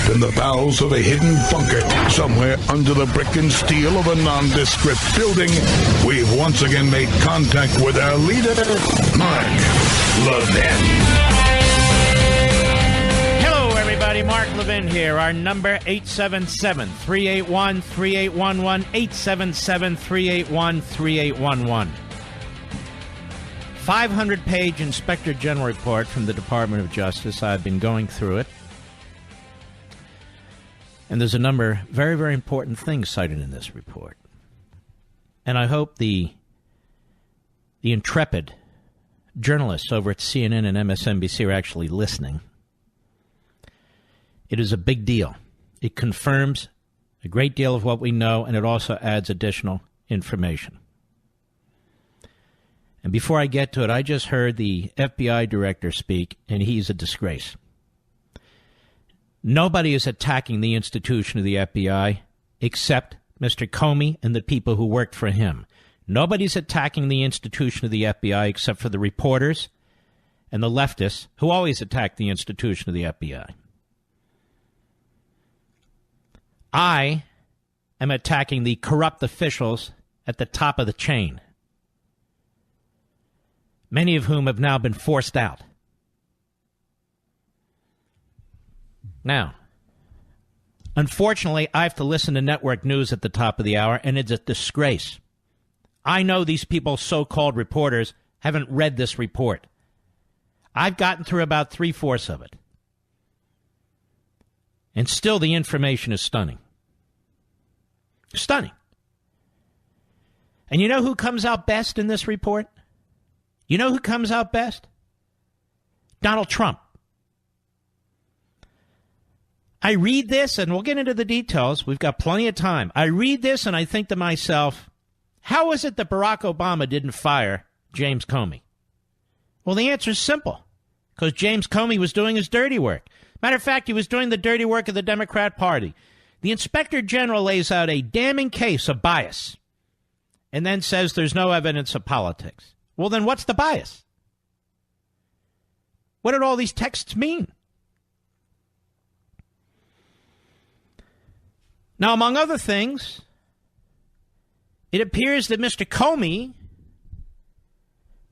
in the bowels of a hidden bunker, somewhere under the brick and steel of a nondescript building, we've once again made contact with our leader, Mark Levin. Hello, everybody. Mark Levin here. Our number, 877-381-3811, 877-381-3811. 500-page Inspector General report from the Department of Justice. I've been going through it. And there's a number of very, very important things cited in this report. And I hope the intrepid journalists over at CNN and MSNBC are actually listening. It is a big deal. It confirms a great deal of what we know, and it also adds additional information. And before I get to it, I just heard the FBI director speak, and he's a disgrace. Nobody is attacking the institution of the FBI except Mr. Comey and the people who worked for him. Nobody's attacking the institution of the FBI except for the reporters and the leftists who always attack the institution of the FBI. I am attacking the corrupt officials at the top of the chain, many of whom have now been forced out. Now, unfortunately, I have to listen to network news at the top of the hour, and it's a disgrace. I know these people, so-called reporters, haven't read this report. I've gotten through about 3/4 of it. And still the information is stunning. Stunning. And you know who comes out best in this report? You know who comes out best? Donald Trump. I read this, and we'll get into the details. We've got plenty of time. I read this, and I think to myself, how is it that Barack Obama didn't fire James Comey? Well, the answer is simple. Because James Comey was doing his dirty work. Matter of fact, he was doing the dirty work of the Democrat Party. The Inspector General lays out a damning case of bias and then says there's no evidence of politics. Well, then what's the bias? What did all these texts mean? Now, among other things, it appears that Mr. Comey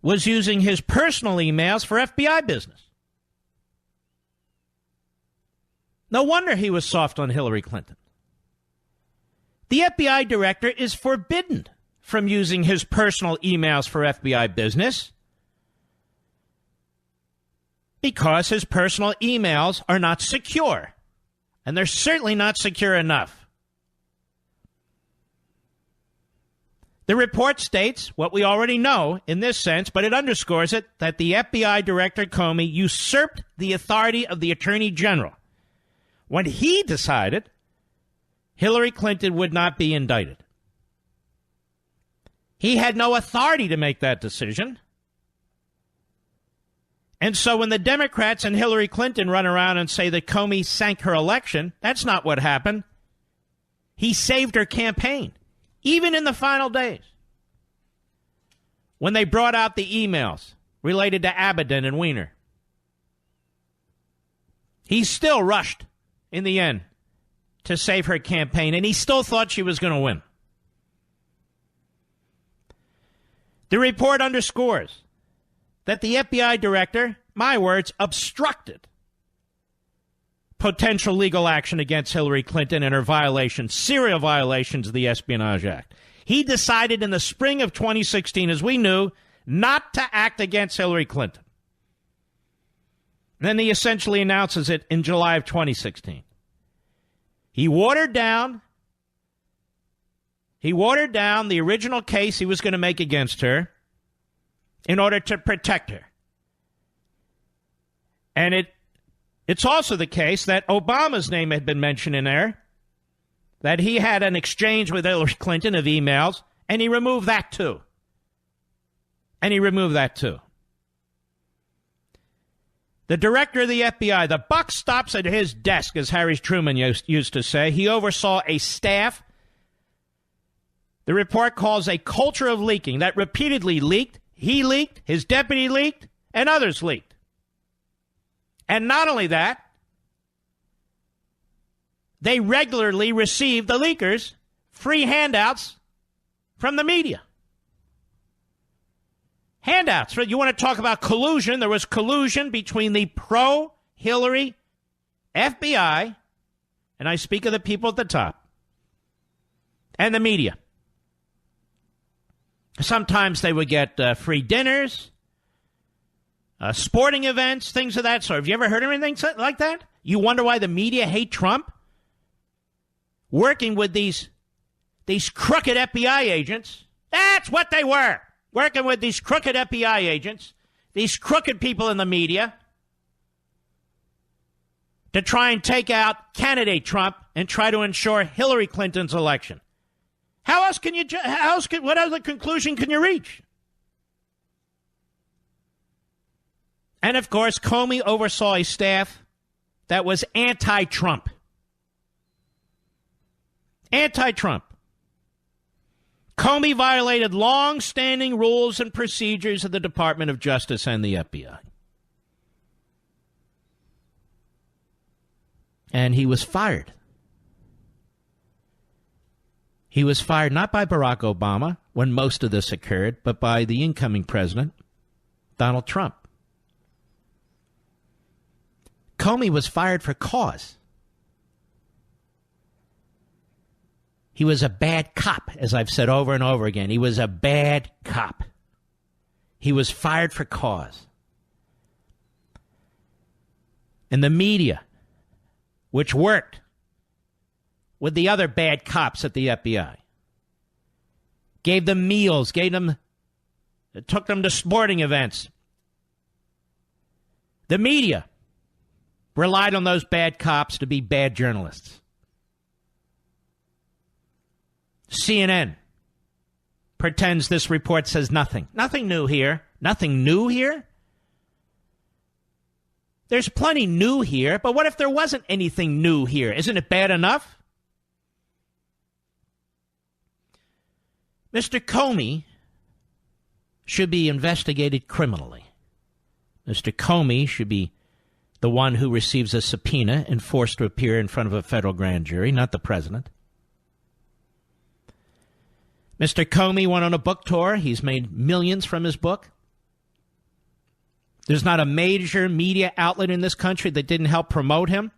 was using his personal emails for FBI business. No wonder he was soft on Hillary Clinton. The FBI director is forbidden from using his personal emails for FBI business because his personal emails are not secure, and they're certainly not secure enough. The report states what we already know in this sense, but it underscores it, that the FBI Director Comey usurped the authority of the Attorney General when he decided Hillary Clinton would not be indicted. He had no authority to make that decision. And so when the Democrats and Hillary Clinton run around and say that Comey sank her election, that's not what happened. He saved her campaign. Even in the final days, when they brought out the emails related to Abadan and Weiner, he still rushed in the end to save her campaign, and he still thought she was going to win. The report underscores that the FBI director, my words, obstructed potential legal action against Hillary Clinton and her violations, serial violations of the Espionage Act. He decided in the spring of 2016, as we knew, not to act against Hillary Clinton. Then he essentially announces it in July of 2016. He watered down the original case he was going to make against her in order to protect her. And it's also the case that Obama's name had been mentioned in there, that he had an exchange with Hillary Clinton of emails, and he removed that too. The director of the FBI, the buck stops at his desk, as Harry Truman used to say. He oversaw a staff the report calls a culture of leaking that repeatedly leaked. He leaked, his deputy leaked, and others leaked. And not only that, they regularly receive, the leakers, free handouts from the media. Handouts. You want to talk about collusion? There was collusion between the pro-Hillary FBI, and I speak of the people at the top, and the media. Sometimes they would get free dinners, sporting events, things of that sort. Have you ever heard of anything like that? You wonder why the media hate Trump? Working with these crooked FBI agents. That's what they were. Working with these crooked FBI agents, these crooked people in the media, to try and take out candidate Trump and try to ensure Hillary Clinton's election. What other conclusion can you reach? And of course, Comey oversaw a staff that was anti-Trump. Anti-Trump. Comey violated long-standing rules and procedures of the Department of Justice and the FBI. And he was fired. He was fired not by Barack Obama when most of this occurred, but by the incoming president, Donald Trump. Comey was fired for cause. He was a bad cop, as I've said over and over again. He was a bad cop. He was fired for cause. And the media, which worked with the other bad cops at the FBI, gave them meals, took them to sporting events. The media relied on those bad cops to be bad journalists. CNN pretends this report says nothing. Nothing new here. Nothing new here? There's plenty new here, but what if there wasn't anything new here? Isn't it bad enough? Mr. Comey should be investigated criminally. Mr. Comey should be the one who receives a subpoena and forced to appear in front of a federal grand jury, not the president. Mr. Comey went on a book tour. He's made millions from his book. There's not a major media outlet in this country that didn't help promote him.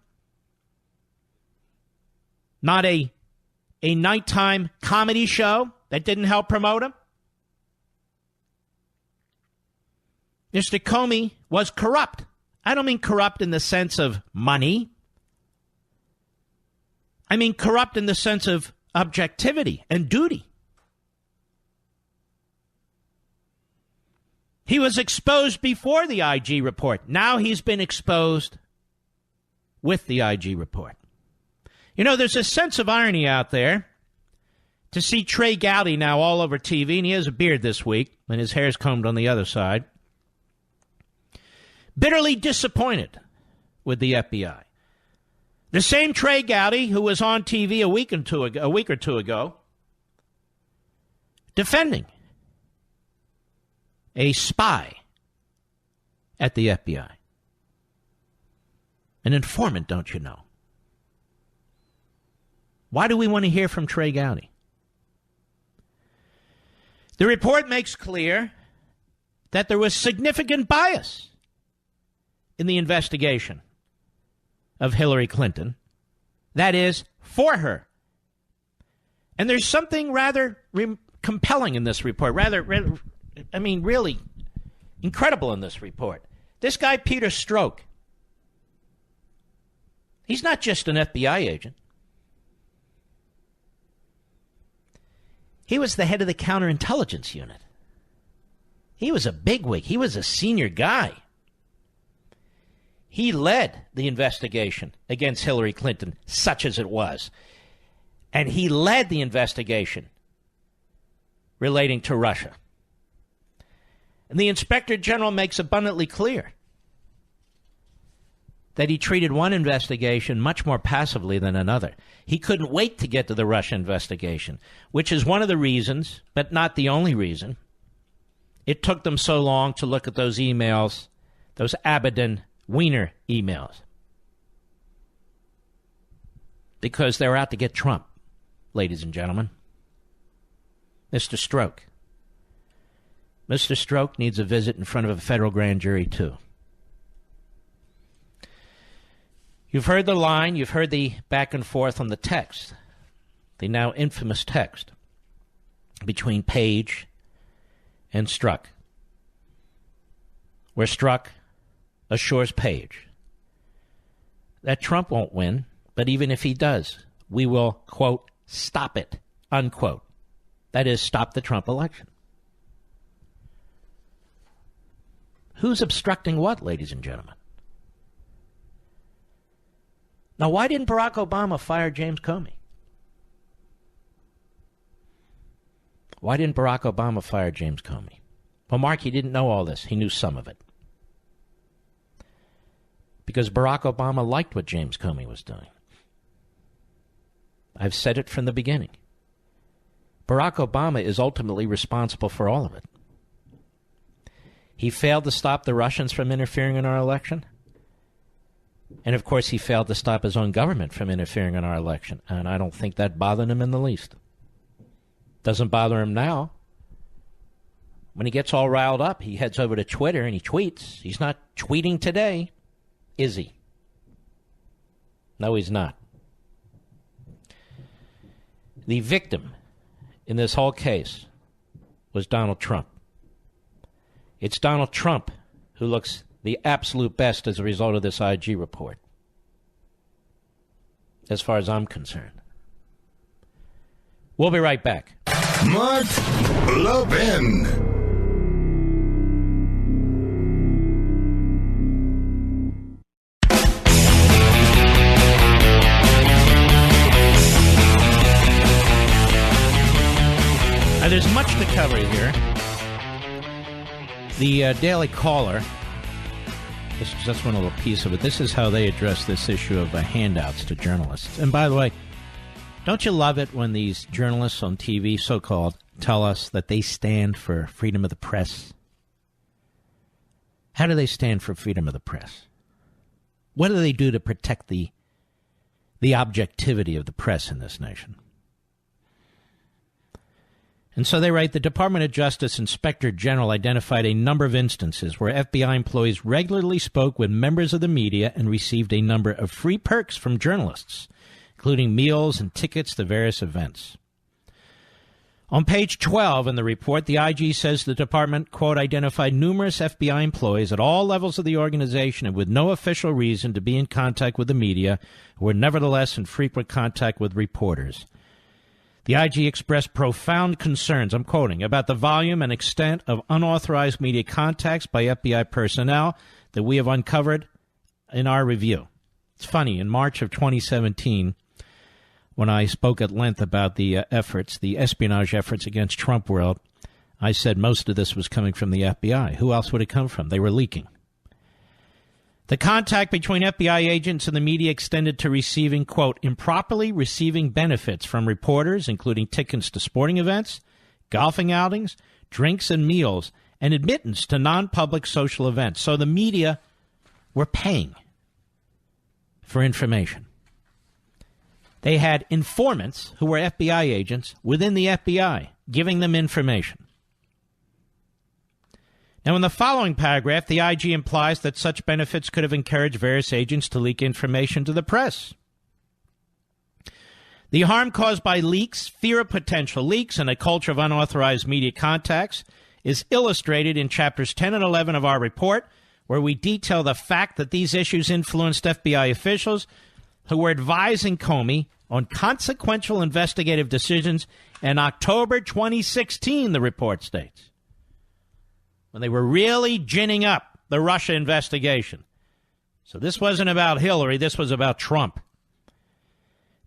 Not a nighttime comedy show that didn't help promote him. Mr. Comey was corrupt. I don't mean corrupt in the sense of money. I mean corrupt in the sense of objectivity and duty. He was exposed before the IG report. Now he's been exposed with the IG report. You know, there's a sense of irony out there to see Trey Gowdy now all over TV, and he has a beard this week, and his hair's combed on the other side. Bitterly disappointed with the FBI. The same Trey Gowdy who was on TV a week or two ago, defending a spy at the FBI. An informant, don't you know? Why do we want to hear from Trey Gowdy? The report makes clear that there was significant bias in the investigation of Hillary Clinton. That is, for her. And there's something rather compelling in this report, really incredible in this report. This guy, Peter Strzok, he's not just an FBI agent. He was the head of the counterintelligence unit. He was a bigwig. He was a senior guy. He led the investigation against Hillary Clinton, such as it was. And he led the investigation relating to Russia. And the Inspector General makes abundantly clear that he treated one investigation much more passively than another. He couldn't wait to get to the Russia investigation, which is one of the reasons, but not the only reason, it took them so long to look at those emails, those Abaddon Wiener emails. because they're out to get Trump, ladies and gentlemen. Mr. Stroke. Mr. Stroke needs a visit in front of a federal grand jury, too. You've heard the line, you've heard the back and forth on the text, the now infamous text between Page and Strzok, where Strzok assures Page that Trump won't win, but even if he does, we will, quote, stop it, unquote. That is, stop the Trump election. Who's obstructing what, ladies and gentlemen? Now, why didn't Barack Obama fire James Comey? Why didn't Barack Obama fire James Comey? Well, Mark, he didn't know all this. He knew some of it. Because Barack Obama liked what James Comey was doing. I've said it from the beginning. Barack Obama is ultimately responsible for all of it. He failed to stop the Russians from interfering in our election. And, of course, he failed to stop his own government from interfering in our election. And I don't think that bothered him in the least. Doesn't bother him now. When he gets all riled up, he heads over to Twitter and he tweets. He's not tweeting today, is he? No, he's not. The victim in this whole case was Donald Trump. It's Donald Trump who looks the absolute best as a result of this IG report, as far as I'm concerned. We'll be right back. Mark Levin. There's much to cover here. The Daily Caller, this is just one little piece of it. This is how they address this issue of handouts to journalists. And by the way, don't you love it when these journalists on TV, so-called, tell us that they stand for freedom of the press? How do they stand for freedom of the press? What do they do to protect the objectivity of the press in this nation? And so they write, the Department of Justice Inspector General identified a number of instances where FBI employees regularly spoke with members of the media and received a number of free perks from journalists, including meals and tickets to various events. On page 12 in the report, the IG says the department, quote, identified numerous FBI employees at all levels of the organization and with no official reason to be in contact with the media who were nevertheless in frequent contact with reporters. The IG expressed profound concerns, I'm quoting, about the volume and extent of unauthorized media contacts by FBI personnel that we have uncovered in our review. It's funny, in March of 2017, when I spoke at length about the espionage efforts against Trump World, I said most of this was coming from the FBI. Who else would it come from? They were leaking. The contact between FBI agents and the media extended to receiving, quote, improperly receiving benefits from reporters, including tickets to sporting events, golfing outings, drinks and meals, and admittance to non-public social events. So the media were paying for information. They had informants who were FBI agents within the FBI giving them information. Now, in the following paragraph, the IG implies that such benefits could have encouraged various agents to leak information to the press. The harm caused by leaks, fear of potential leaks, and a culture of unauthorized media contacts is illustrated in chapters 10 and 11 of our report, where we detail the fact that these issues influenced FBI officials who were advising Comey on consequential investigative decisions in October 2016, the report states, when they were really ginning up the Russia investigation. So this wasn't about Hillary, this was about Trump.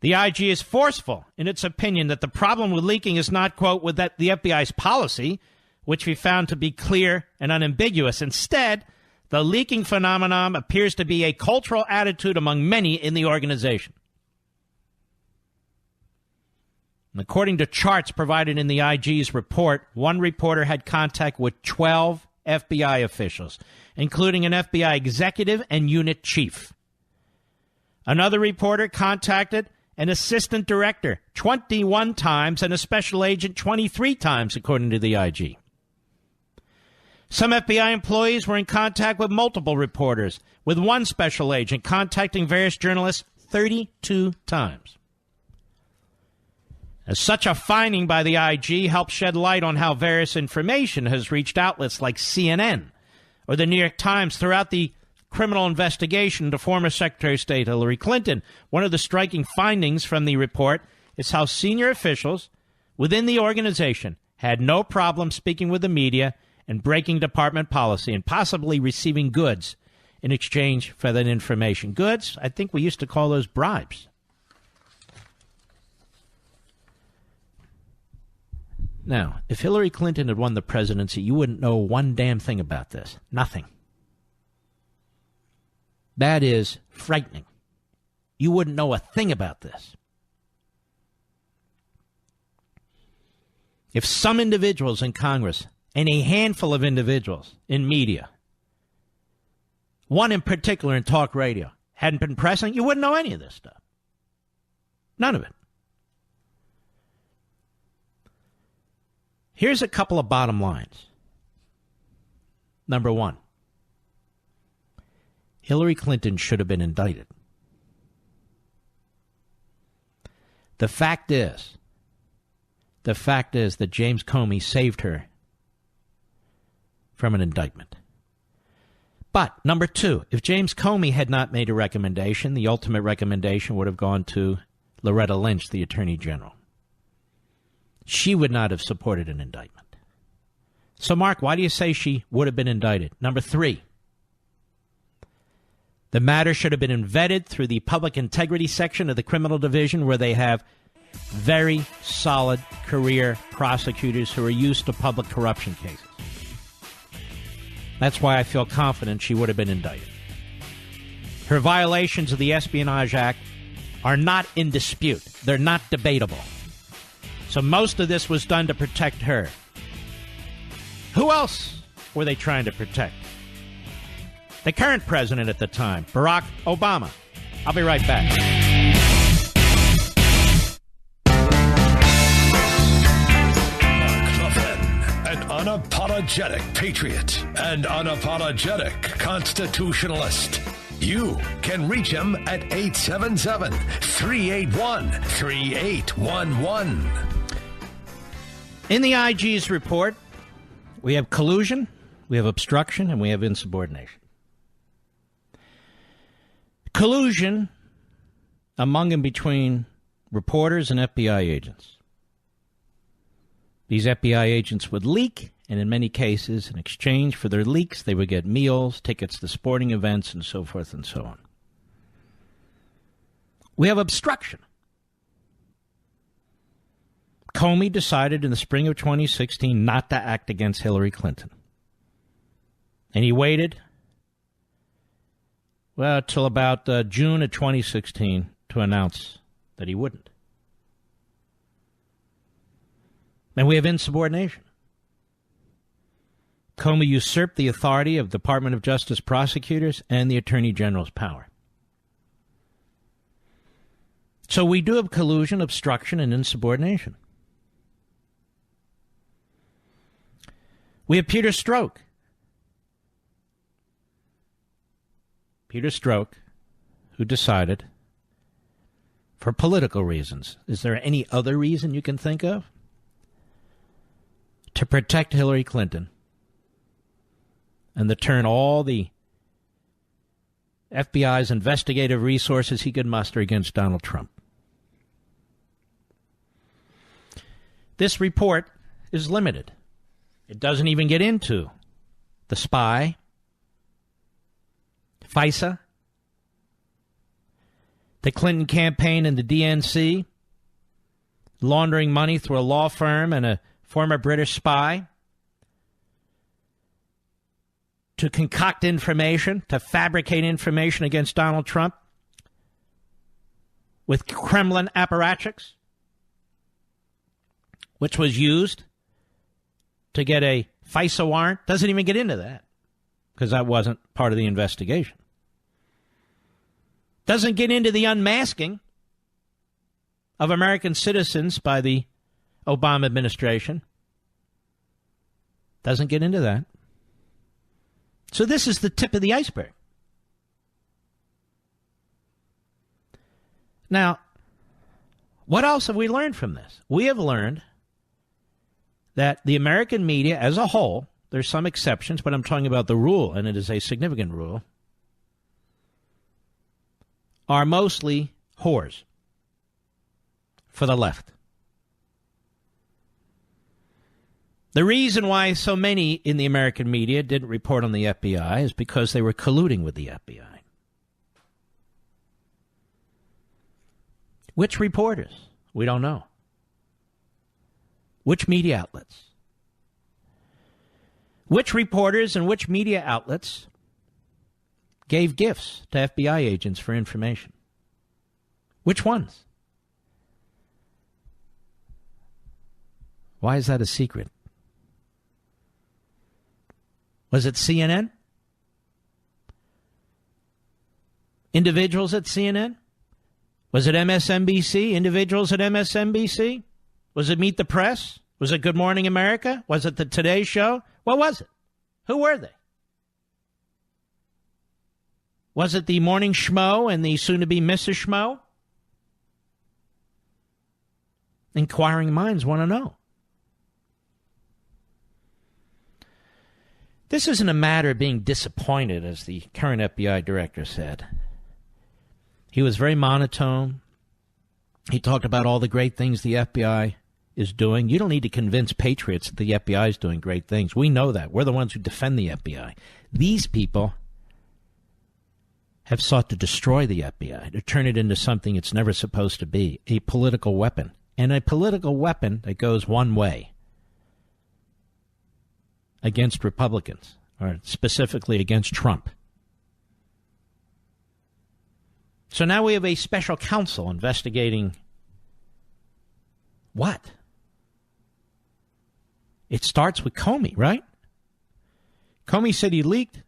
The IG is forceful in its opinion that the problem with leaking is not, quote, with the FBI's policy, which we found to be clear and unambiguous. Instead, the leaking phenomenon appears to be a cultural attitude among many in the organization. And according to charts provided in the IG's report, one reporter had contact with 12 FBI officials, including an FBI executive and unit chief. Another reporter contacted an assistant director 21 times, and a special agent 23 times, according to the IG. Some FBI employees were in contact with multiple reporters, with one special agent contacting various journalists 32 times. As such a finding by the IG helps shed light on how various information has reached outlets like CNN or the New York Times throughout the criminal investigation into former Secretary of State Hillary Clinton. One of the striking findings from the report is how senior officials within the organization had no problem speaking with the media and breaking department policy and possibly receiving goods in exchange for that information. Goods, I think we used to call those bribes. Now, if Hillary Clinton had won the presidency, you wouldn't know one damn thing about this. Nothing. That is frightening. You wouldn't know a thing about this. If some individuals in Congress and a handful of individuals in media, one in particular in talk radio, hadn't been pressing, you wouldn't know any of this stuff. None of it. Here's a couple of bottom lines. Number one, Hillary Clinton should have been indicted. The fact is that James Comey saved her from an indictment. But, number two, if James Comey had not made a recommendation, the ultimate recommendation would have gone to Loretta Lynch, the Attorney General. She would not have supported an indictment. So, Mark, why do you say she would have been indicted? Number three, the matter should have been vetted through the public integrity section of the criminal division, where they have very solid career prosecutors who are used to public corruption cases. That's why I feel confident she would have been indicted. Her violations of the Espionage Act are not in dispute. They're not debatable. So most of this was done to protect her. Who else were they trying to protect? The current president at the time, Barack Obama. I'll be right back. Mark Levin, an unapologetic patriot and unapologetic constitutionalist. You can reach him at 877-381-3811. In the IG's report, we have collusion, we have obstruction, and we have insubordination. Collusion among and between reporters and FBI agents. These FBI agents would leak, and in many cases, in exchange for their leaks, they would get meals, tickets to sporting events, and so forth and so on. We have obstruction. Comey decided in the spring of 2016 not to act against Hillary Clinton. And he waited, well, till about June of 2016 to announce that he wouldn't. And we have insubordination. Comey usurped the authority of Department of Justice prosecutors and the Attorney General's power. So we do have collusion, obstruction, and insubordination. We have Peter Strzok. Peter Strzok, who decided, for political reasons, is there any other reason you can think of, to protect Hillary Clinton and to turn all the FBI's investigative resources he could muster against Donald Trump. This report is limited. It doesn't even get into the spy, FISA, the Clinton campaign and the DNC, laundering money through a law firm and a former British spy, to concoct information, to fabricate information against Donald Trump with Kremlin apparatchiks, which was used to get a FISA warrant. Doesn't even get into that, because that wasn't part of the investigation. Doesn't get into the unmasking of American citizens by the Obama administration. Doesn't get into that. So this is the tip of the iceberg. Now, what else have we learned from this? We have learned that the American media as a whole, there's some exceptions, but I'm talking about the rule, and it is a significant rule, are mostly whores for the left. The reason why so many in the American media didn't report on the FBI is because they were colluding with the FBI. Which reporters? We don't know. Which media outlets? Which reporters and which media outlets gave gifts to FBI agents for information? Which ones? Why is that a secret? Was it CNN? Individuals at CNN? Was it MSNBC? Individuals at MSNBC? Was it Meet the Press? Was it Good Morning America? Was it the Today Show? What was it? Who were they? Was it the Morning Schmo and the soon-to-be Mrs. Schmo? Inquiring minds want to know. This isn't a matter of being disappointed, as the current FBI director said. He was very monotone. He talked about all the great things the FBI is doing. You don't need to convince patriots that the FBI is doing great things. We know that. We're the ones who defend the FBI. These people have sought to destroy the FBI, to turn it into something it's never supposed to be, a political weapon. And a political weapon that goes one way, against Republicans, or specifically against Trump. So now we have a special counsel investigating what? It starts with Comey, right? Comey said he leaked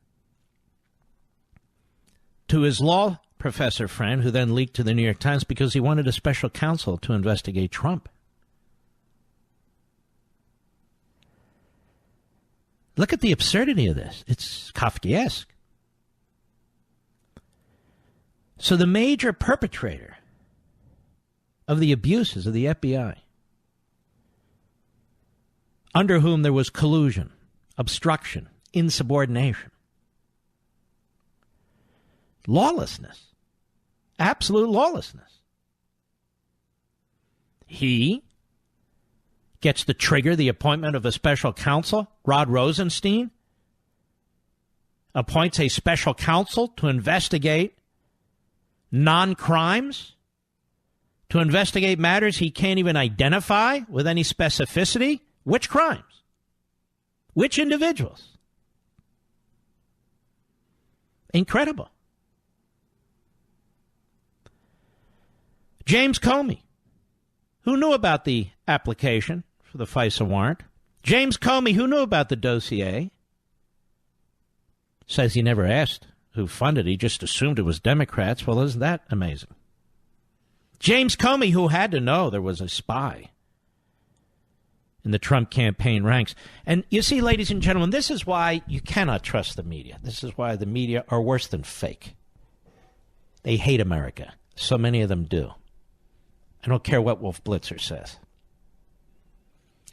to his law professor friend, who then leaked to the New York Times because he wanted a special counsel to investigate Trump. Look at the absurdity of this. It's Kafkaesque. So the major perpetrator of the abuses of the FBI, under whom there was collusion, obstruction, insubordination, lawlessness, absolute lawlessness, he gets to trigger the appointment of a special counsel. Rod Rosenstein appoints a special counsel to investigate non-crimes, to investigate matters he can't even identify with any specificity. Which crimes? Which individuals? Incredible. James Comey, who knew about the application for the FISA warrant. James Comey, who knew about the dossier, says he never asked who funded it. He just assumed it was Democrats. Well, isn't that amazing? James Comey, who had to know there was a spy in the Trump campaign ranks. And you see, ladies and gentlemen, this is why you cannot trust the media. This is why the media are worse than fake. They hate America. So many of them do. I don't care what Wolf Blitzer says.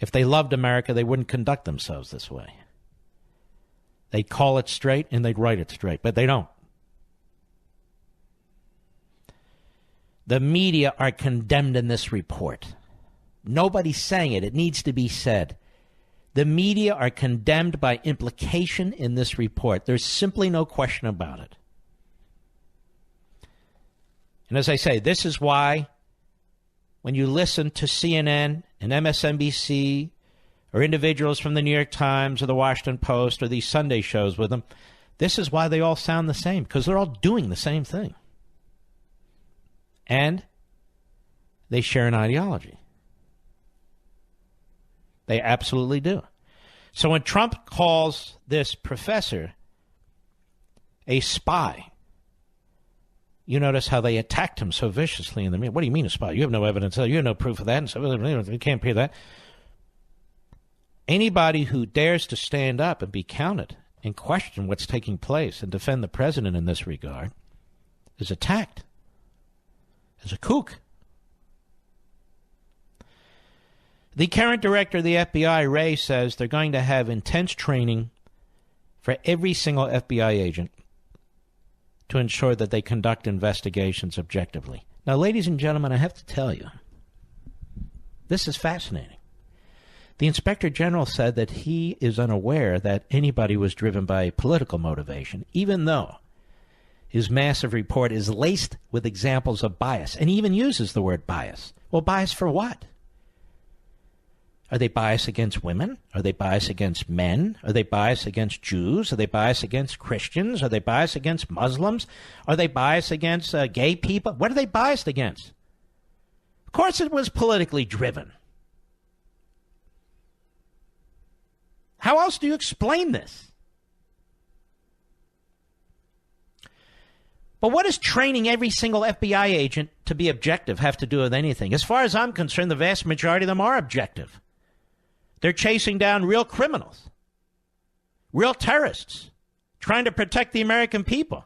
If they loved America, they wouldn't conduct themselves this way. They'd call it straight and they'd write it straight, but they don't. The media are condemned in this report. Nobody's saying it. It needs to be said. The media are condemned by implication in this report. There's simply no question about it. And as I say, this is why when you listen to CNN and MSNBC or individuals from the New York Times or the Washington Post or these Sunday shows with them, this is why they all sound the same, because they're all doing the same thing. And they share an ideology. They absolutely do. So when Trump calls this professor a spy You notice how they attacked him so viciously in the media. What do you mean a spy? You have no evidence. You have no proof of that. And so you can't prove that. Anybody who dares to stand up and be counted and question what's taking place and defend the president in this regard is attacked as a kook. The current director of the FBI, Wray, says they're going to have intense training for every single FBI agent to ensure that they conduct investigations objectively. Now, ladies and gentlemen, I have to tell you, this is fascinating. The Inspector General said that he is unaware that anybody was driven by political motivation, even though his massive report is laced with examples of bias, and he even uses the word bias. Well, bias for what? Are they biased against women? Are they biased against men? Are they biased against Jews? Are they biased against Christians? Are they biased against Muslims? Are they biased against gay people? What are they biased against? Of course it was politically driven. How else do you explain this? But what does training every single FBI agent to be objective have to do with anything? As far as I'm concerned, the vast majority of them are objective. They're chasing down real criminals, real terrorists, trying to protect the American people.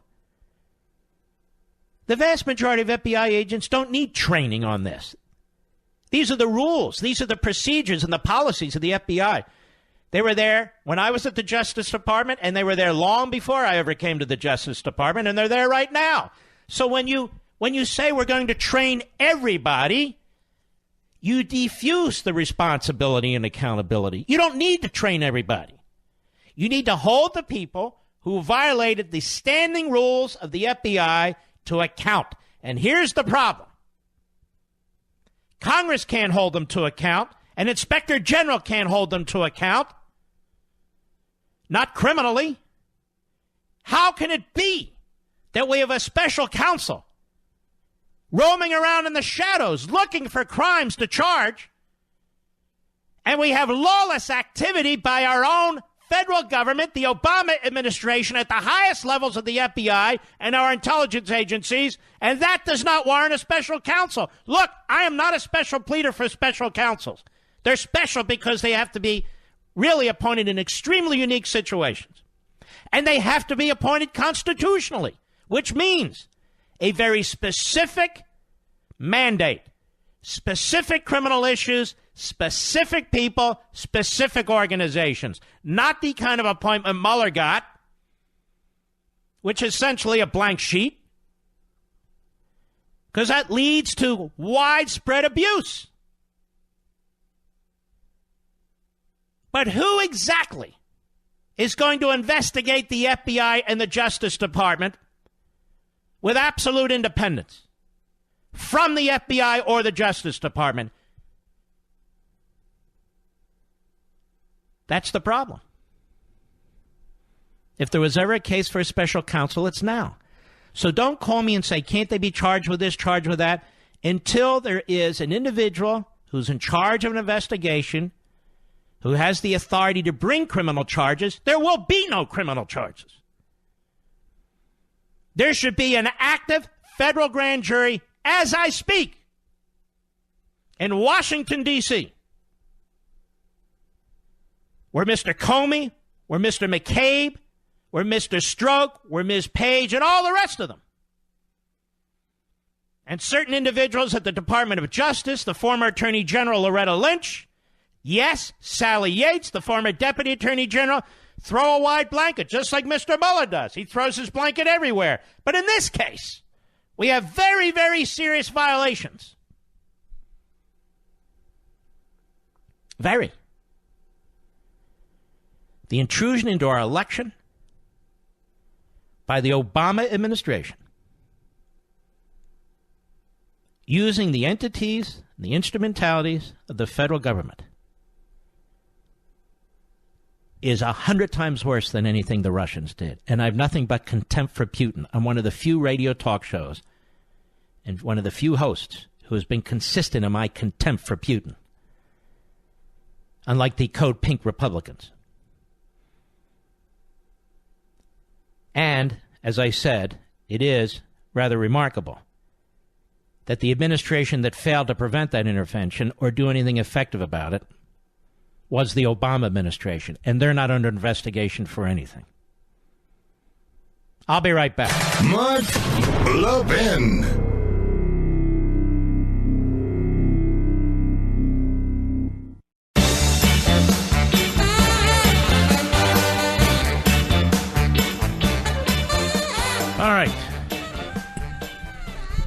The vast majority of FBI agents don't need training on this. These are the rules. These are the procedures and the policies of the FBI. They were there when I was at the Justice Department, and they were there long before I ever came to the Justice Department, and they're there right now. So when you say we're going to train everybody, you defuse the responsibility and accountability. You don't need to train everybody. You need to hold the people who violated the standing rules of the FBI to account. And here's the problem. Congress can't hold them to account. An inspector general can't hold them to account. Not criminally. How can it be that we have a special counsel roaming around in the shadows looking for crimes to charge, and we have lawless activity by our own federal government, the Obama administration, at the highest levels of the FBI and our intelligence agencies, and that does not warrant a special counsel? Look, I am not a special pleader for special counsels. They're special because they have to be really appointed in extremely unique situations. And they have to be appointed constitutionally, which means a very specific mandate, specific criminal issues, specific people, specific organizations, not the kind of appointment Mueller got, which is essentially a blank sheet, because that leads to widespread abuse. But who exactly is going to investigate the FBI and the Justice Department with absolute independence from the FBI or the Justice Department? That's the problem. If there was ever a case for a special counsel, it's now. So don't call me and say, can't they be charged with this, charged with that? Until there is an individual who's in charge of an investigation, who has the authority to bring criminal charges, there will be no criminal charges. There should be an active federal grand jury as I speak in Washington, D.C., where Mr. Comey, where Mr. McCabe, where Mr. Strzok, where Ms. Page, and all the rest of them. And certain individuals at the Department of Justice, the former Attorney General Loretta Lynch, yes, Sally Yates, the former Deputy Attorney General, throw a wide blanket, just like Mr. Mueller does. He throws his blanket everywhere. But in this case, we have very, very serious violations. Very. The intrusion into our election by the Obama administration, using the entities and the instrumentalities of the federal government, is 100 times worse than anything the Russians did. And I have nothing but contempt for Putin. I'm one of the few radio talk shows and one of the few hosts who has been consistent in my contempt for Putin, unlike the Code Pink Republicans. And, as I said, it is rather remarkable that the administration that failed to prevent that intervention or do anything effective about it was the Obama administration, and they're not under investigation for anything. I'll be right back. Mark Levin. All right.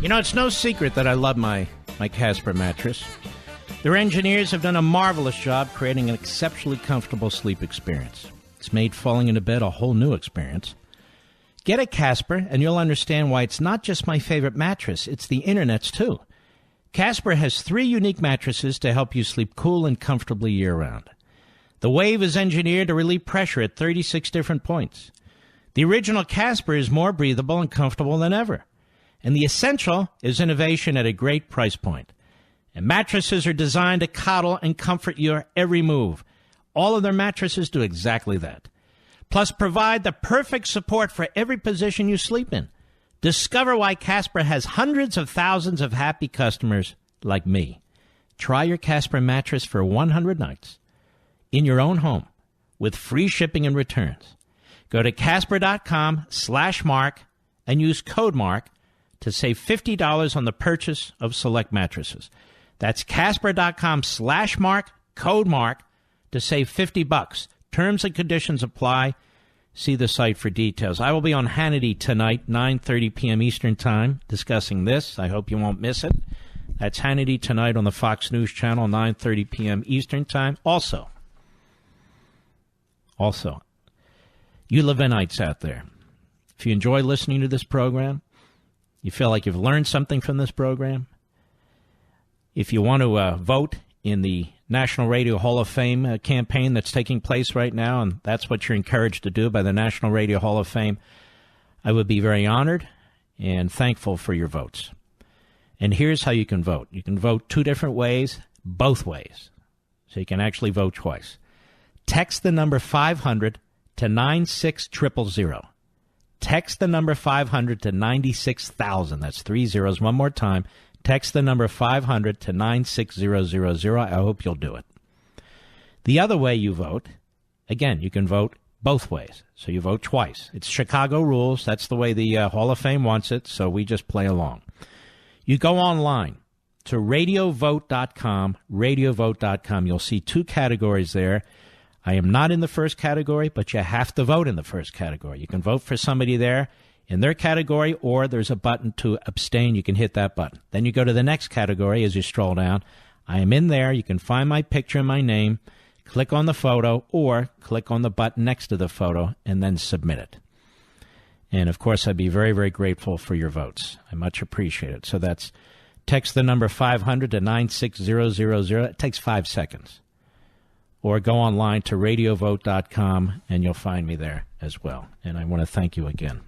You know, it's no secret that I love my Casper mattress. Their engineers have done a marvelous job creating an exceptionally comfortable sleep experience. It's made falling into bed a whole new experience. Get a Casper, and you'll understand why it's not just my favorite mattress, it's the Internet's too. Casper has 3 unique mattresses to help you sleep cool and comfortably year-round. The Wave is engineered to relieve pressure at 36 different points. The original Casper is more breathable and comfortable than ever. And the Essential is innovation at a great price point. And mattresses are designed to coddle and comfort your every move. All of their mattresses do exactly that. Plus, provide the perfect support for every position you sleep in. Discover why Casper has hundreds of thousands of happy customers like me. Try your Casper mattress for 100 nights in your own home with free shipping and returns. Go to Casper.com/Mark and use code MARK to save $50 on the purchase of select mattresses. That's Casper.com/Mark, code MARK, to save $50. Terms and conditions apply. See the site for details. I will be on Hannity tonight, 9:30 p.m. Eastern Time, discussing this. I hope you won't miss it. That's Hannity tonight on the Fox News Channel, 9:30 p.m. Eastern Time. Also, you Levinites out there, if you enjoy listening to this program, you feel like you've learned something from this program, if you want to vote in the National Radio Hall of Fame campaign that's taking place right now, and that's what you're encouraged to do by the National Radio Hall of Fame, I would be very honored and thankful for your votes. And here's how you can vote. You can vote 2 different ways, both ways. So you can actually vote twice. Text the number 500 to 96000. Text the number 500 to 96,000. That's 3 zeros. One more time. Text the number 500 to 96000. I hope you'll do it. The other way you vote, again, you can vote both ways. So you vote twice. It's Chicago rules. That's the way the Hall of Fame wants it, so we just play along. You go online to radiovote.com, radiovote.com. You'll see 2 categories there. I am not in the first category, but you have to vote in the first category. You can vote for somebody there in their category, or there's a button to abstain. You can hit that button. Then you go to the next category as you stroll down. I am in there. You can find my picture and my name, click on the photo, or click on the button next to the photo, and then submit it. And, of course, I'd be very, very grateful for your votes. I much appreciate it. So that's text the number 500 to 96000. It takes 5 seconds. Or go online to radiovote.com, and you'll find me there as well. And I want to thank you again.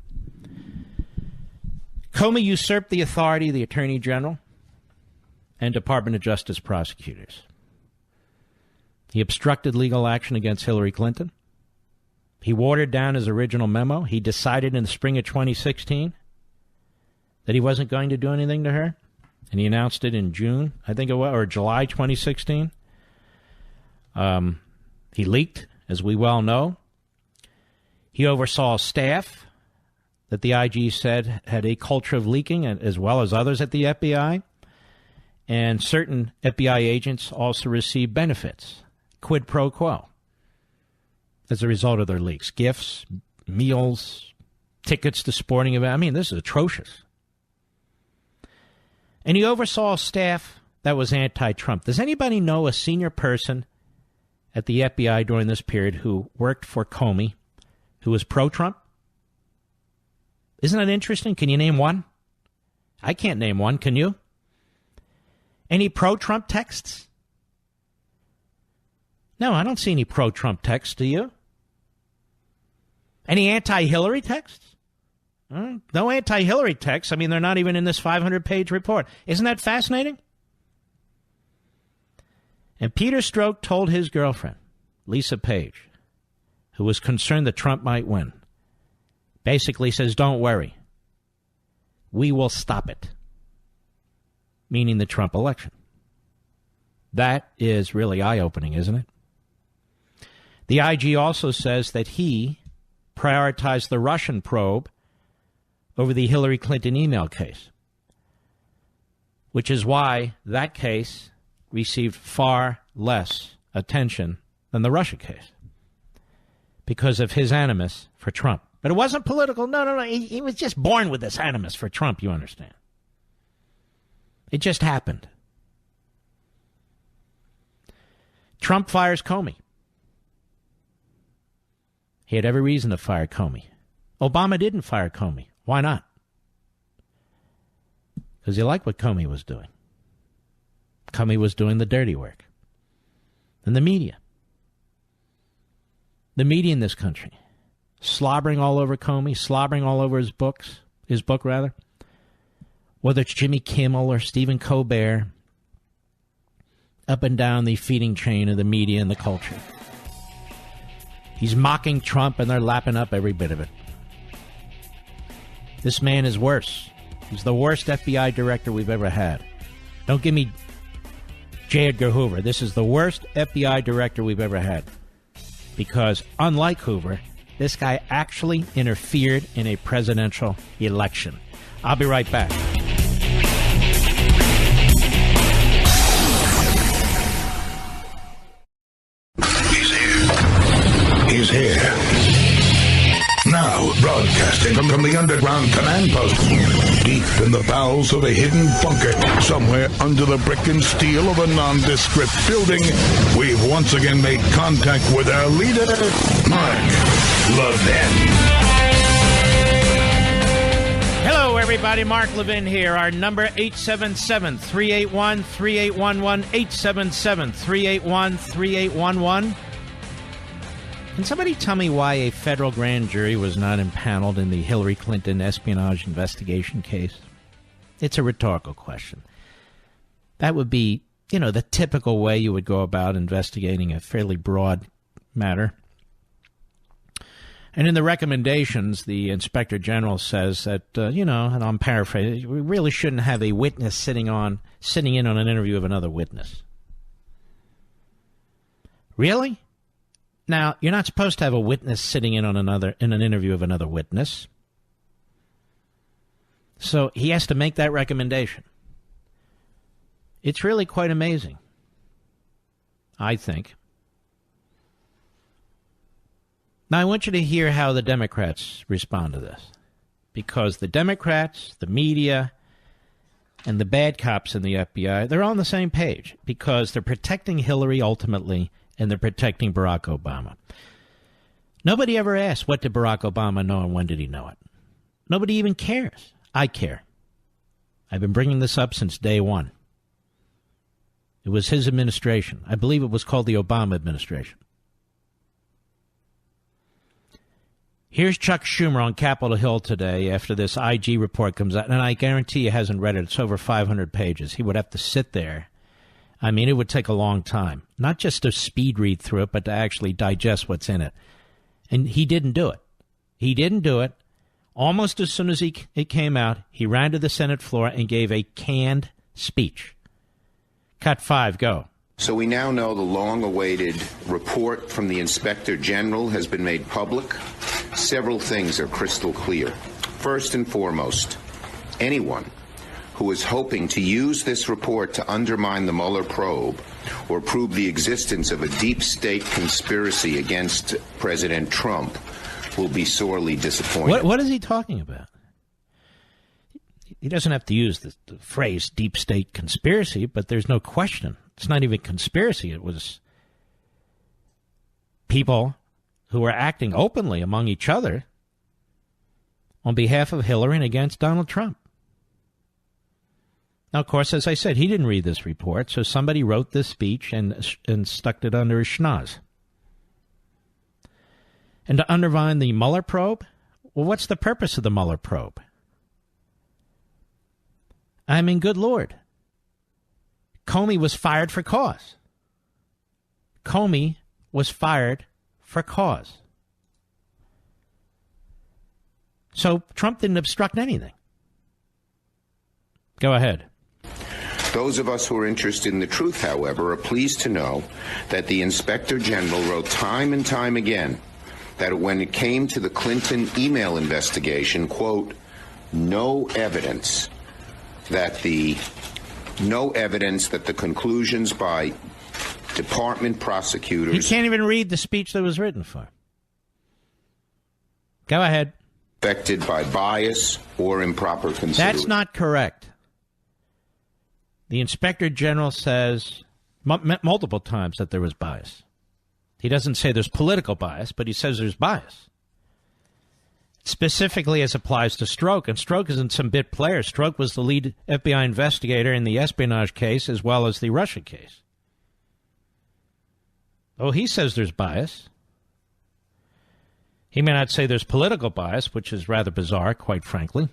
Comey usurped the authority of the Attorney General and Department of Justice prosecutors. He obstructed legal action against Hillary Clinton. He watered down his original memo. He decided in the spring of 2016 that he wasn't going to do anything to her, and he announced it in June, I think it was, or July 2016. He leaked, as we well know. He oversaw staff that the IG said had a culture of leaking, as well as others at the FBI. And certain FBI agents also received benefits, quid pro quo, as a result of their leaks. Gifts, meals, tickets to sporting events. I mean, this is atrocious. And he oversaw staff that was anti-Trump. Does anybody know a senior person at the FBI during this period who worked for Comey who was pro-Trump? Isn't that interesting? Can you name one? I can't name one. Can you? Any pro-Trump texts? No, I don't see any pro-Trump texts. Do you? Any anti-Hillary texts? No anti-Hillary texts. I mean, they're not even in this 500-page report. Isn't that fascinating? And Peter Strzok told his girlfriend, Lisa Page, who was concerned that Trump might win, basically says, don't worry. We will stop it. Meaning the Trump election. That is really eye-opening, isn't it? The IG also says that he prioritized the Russian probe over the Hillary Clinton email case, which is why that case received far less attention than the Russia case, because of his animus for Trump. But it wasn't political. No. He was just born with this animus for Trump, you understand. It just happened. Trump fires Comey. He had every reason to fire Comey. Obama didn't fire Comey. Why not? Because he liked what Comey was doing. Comey was doing the dirty work. And the media. The media in this country. Slobbering all over Comey, slobbering all over his book, whether it's Jimmy Kimmel or Stephen Colbert, up and down the feeding chain of the media and the culture. He's mocking Trump, and they're lapping up every bit of it. This man is worse. He's the worst FBI director we've ever had. Don't give me J. Edgar Hoover. This is the worst FBI director we've ever had. Because, unlike Hoover, this guy actually interfered in a presidential election. I'll be right back. He's here. Now, broadcasting from the underground command post, deep in the bowels of a hidden bunker, somewhere under the brick and steel of a nondescript building, we've once again made contact with our leader, Mark Levin. Hello, everybody. Mark Levin here. Our number, 877-381-3811, 877-381-3811. Can somebody tell me why a federal grand jury was not impaneled in the Hillary Clinton espionage investigation case? It's a rhetorical question. That would be, the typical way you would go about investigating a fairly broad matter. And in the recommendations, the Inspector General says that, and I'm paraphrasing, we really shouldn't have a witness sitting in on an interview of another witness. Really? Now, you're not supposed to have a witness sitting in on an interview of another witness. So he has to make that recommendation. It's really quite amazing, I think. Now, I want you to hear how the Democrats respond to this. Because the Democrats, the media, and the bad cops in the FBI, they're all on the same page. Because they're protecting Hillary ultimately, and they're protecting Barack Obama. Nobody ever asked, what did Barack Obama know and when did he know it? Nobody even cares. I care. I've been bringing this up since day one. It was his administration. I believe it was called the Obama administration. Here's Chuck Schumer on Capitol Hill today after this IG report comes out, and I guarantee he hasn't read it. It's over 500 pages. He would have to sit there. I mean, it would take a long time, not just to speed read through it, but to actually digest what's in it. And he didn't do it. He didn't do it. Almost as soon as it came out, he ran to the Senate floor and gave a canned speech. Cut 5, go. So we now know the long-awaited report from the Inspector General has been made public. Several things are crystal clear. First and foremost, anyone who is hoping to use this report to undermine the Mueller probe or prove the existence of a deep state conspiracy against President Trump will be sorely disappointed. What is he talking about? He doesn't have to use the phrase deep state conspiracy, but there's no question. It's not even conspiracy. It was people who were acting openly among each other on behalf of Hillary and against Donald Trump. Now, of course, as I said, he didn't read this report, so somebody wrote this speech and stuck it under his schnoz. And to undermine the Mueller probe? Well, what's the purpose of the Mueller probe? I mean, good Lord. Comey was fired for cause. Comey was fired for cause. So Trump didn't obstruct anything. Go ahead. Those of us who are interested in the truth, however, are pleased to know that the Inspector General wrote time and time again that when it came to the Clinton email investigation, quote, no evidence that the conclusions by department prosecutors... You can't even read the speech that was written for. Go ahead. ...affected by bias or improper consideration. That's not correct. The Inspector General says multiple times that there was bias. He doesn't say there's political bias, but he says there's bias. Specifically as applies to Strzok, and Strzok isn't some bit player. Strzok was the lead FBI investigator in the espionage case as well as the Russia case. Oh, he says there's bias. He may not say there's political bias, which is rather bizarre, quite frankly.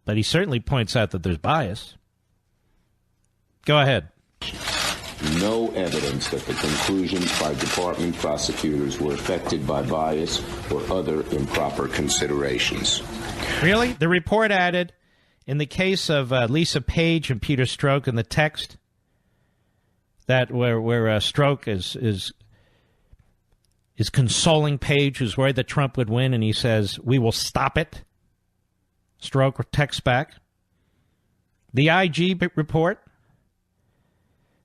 But he certainly points out that there's bias. Go ahead. No evidence that the conclusions by department prosecutors were affected by bias or other improper considerations. Really? The report added, in the case of Lisa Page and Peter Strzok, in the text, that where Strzok is consoling Page, who's worried that Trump would win, and he says, we will stop it. Strzok texts back. The IG report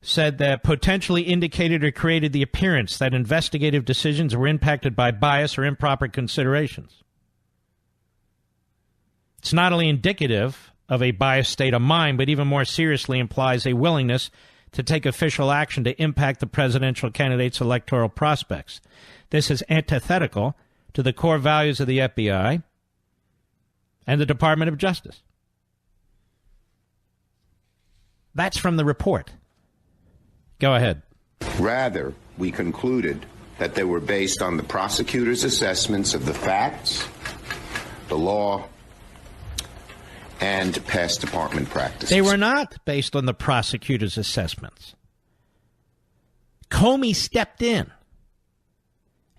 said that potentially indicated or created the appearance that investigative decisions were impacted by bias or improper considerations. It's not only indicative of a biased state of mind, but even more seriously implies a willingness to take official action to impact the presidential candidate's electoral prospects. This is antithetical to the core values of the FBI and the Department of Justice. That's from the report. Go ahead. Rather, we concluded that they were based on the prosecutor's assessments of the facts, the law, and past department practices. They were not based on the prosecutor's assessments. Comey stepped in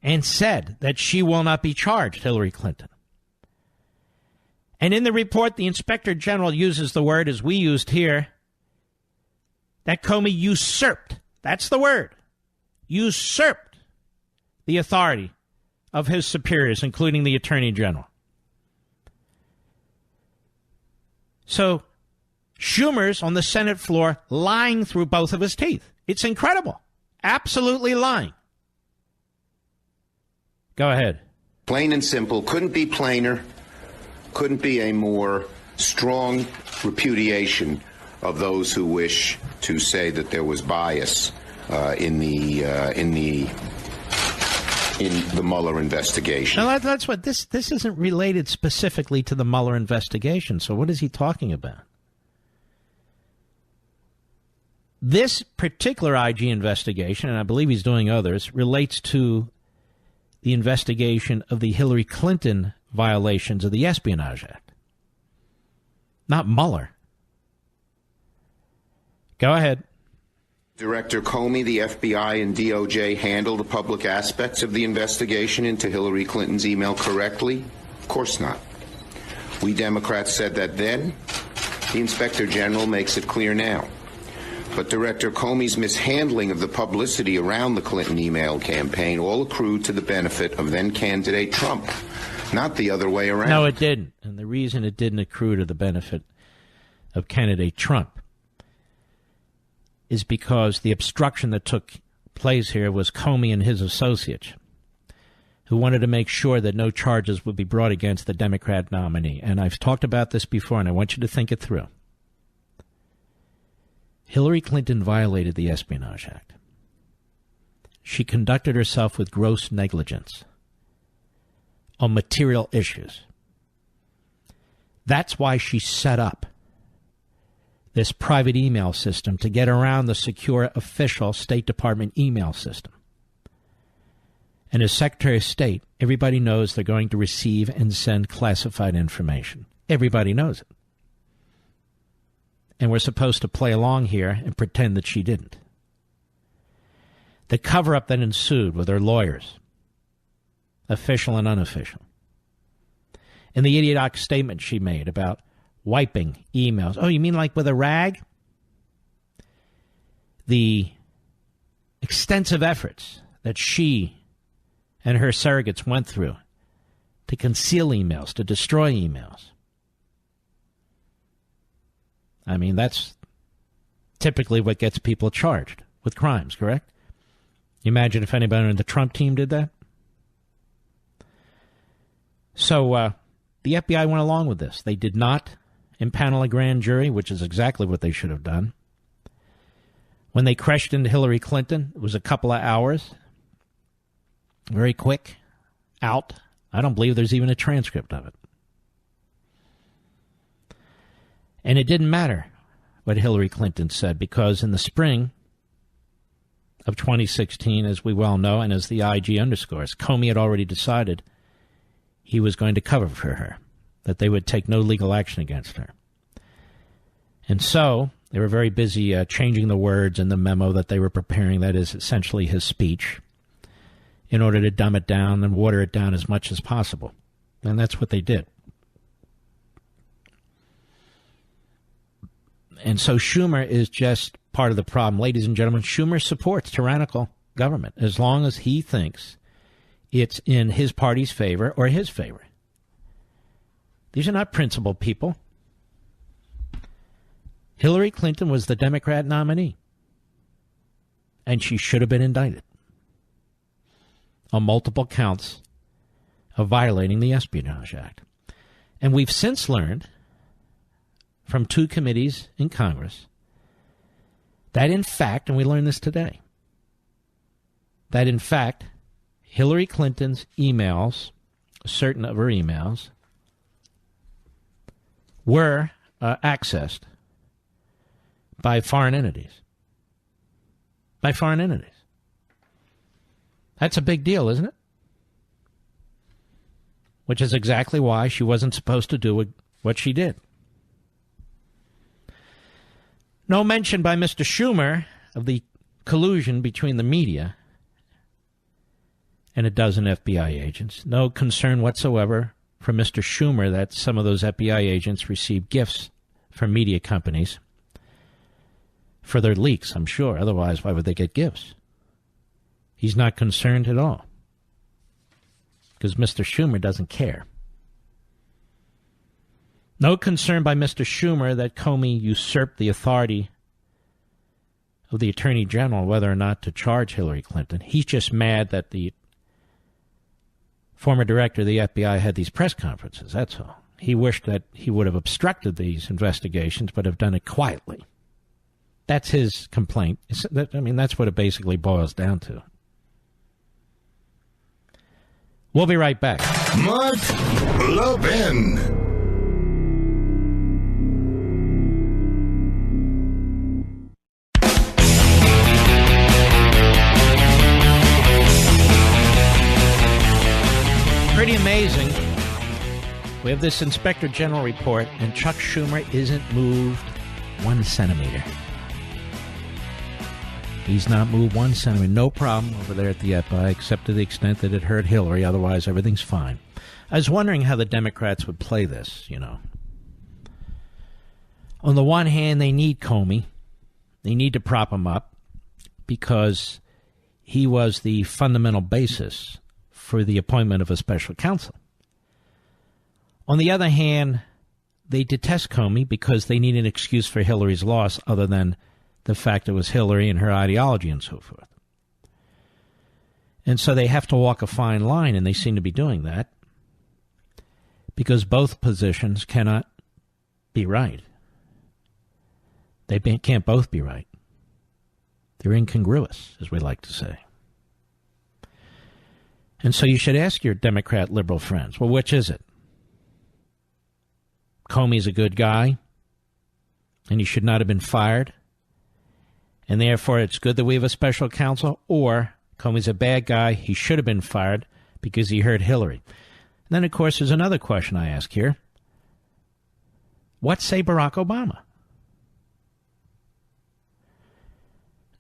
and said that she will not be charged, Hillary Clinton. And in the report, the Inspector General uses the word, as we used here, that Comey usurped, that's the word, usurped the authority of his superiors, including the Attorney General. So Schumer's on the Senate floor lying through both of his teeth. It's incredible. Absolutely lying. Go ahead. Plain and simple. Couldn't be plainer. Couldn't be a more strong repudiation of those who wish to say that there was bias in the Mueller investigation. Now that's what this isn't related specifically to the Mueller investigation. So what is he talking about? This particular IG investigation, and I believe he's doing others, relates to the investigation of the Hillary Clinton violations of the Espionage Act, not Mueller. Go ahead. Director Comey, the FBI, and DOJ handled the public aspects of the investigation into Hillary Clinton's email correctly? Of course not. We Democrats said that then. The Inspector General makes it clear now. But Director Comey's mishandling of the publicity around the Clinton email campaign all accrued to the benefit of then-candidate Trump, not the other way around. No, it didn't. And the reason it didn't accrue to the benefit of candidate Trump is because the obstruction that took place here was Comey and his associates, who wanted to make sure that no charges would be brought against the Democrat nominee. And I've talked about this before, and I want you to think it through. Hillary Clinton violated the Espionage Act. She conducted herself with gross negligence on material issues. That's why she set up this private email system to get around the secure official State Department email system. And as Secretary of State, everybody knows they're going to receive and send classified information. Everybody knows it. And we're supposed to play along here and pretend that she didn't. The cover-up that ensued with her lawyers, official and unofficial, and the idiotic statement she made about wiping emails. Oh, you mean like with a rag? The extensive efforts that she and her surrogates went through to conceal emails, to destroy emails. I mean, that's typically what gets people charged with crimes, correct? You imagine if anybody on the Trump team did that? So the FBI went along with this. They did not impanel a grand jury, which is exactly what they should have done. When they crashed into Hillary Clinton, it was a couple of hours. Very quick. Out. I don't believe there's even a transcript of it. And it didn't matter what Hillary Clinton said, because in the spring of 2016, as we well know, and as the IG underscores, Comey had already decided he was going to cover for her, that they would take no legal action against her. And so they were very busy changing the words in the memo that they were preparing, that is essentially his speech, in order to dumb it down and water it down as much as possible. And that's what they did. And so Schumer is just part of the problem. Ladies and gentlemen, Schumer supports tyrannical government as long as he thinks it's in his party's favor or his favor. These are not principled people. Hillary Clinton was the Democrat nominee, and she should have been indicted on multiple counts of violating the Espionage Act. And we've since learned from two committees in Congress that in fact, and we learned this today, that in fact, Hillary Clinton's emails, certain of her emails, were accessed by foreign entities. By foreign entities. That's a big deal, isn't it? Which is exactly why she wasn't supposed to do what she did. No mention by Mr. Schumer of the collusion between the media and a dozen FBI agents. No concern whatsoever from Mr. Schumer that some of those FBI agents received gifts from media companies for their leaks, I'm sure. Otherwise, why would they get gifts? He's not concerned at all, because Mr. Schumer doesn't care. No concern by Mr. Schumer that Comey usurped the authority of the Attorney General whether or not to charge Hillary Clinton. He's just mad that the former director of the FBI had these press conferences, that's all. He wished that he would have obstructed these investigations, but have done it quietly. That's his complaint. That's what it basically boils down to. We'll be right back. Mark Levin. Pretty amazing. We have this Inspector General report, and Chuck Schumer isn't moved 1 centimeter. He's not moved 1 centimeter. No problem over there at the FBI, except to the extent that it hurt Hillary. Otherwise, everything's fine. I was wondering how the Democrats would play this, you know. On the one hand, they need Comey. They need to prop him up because he was the fundamental basis for the appointment of a special counsel. On the other hand, they detest Comey because they need an excuse for Hillary's loss other than the fact it was Hillary and her ideology and so forth. And so they have to walk a fine line, and they seem to be doing that because both positions cannot be right. They can't both be right. They're incongruous, as we like to say. And so you should ask your Democrat liberal friends, well, which is it? Comey's a good guy, and he should not have been fired, and therefore it's good that we have a special counsel, or Comey's a bad guy, he should have been fired because he hurt Hillary. And then, of course, there's another question I ask here. What say Barack Obama?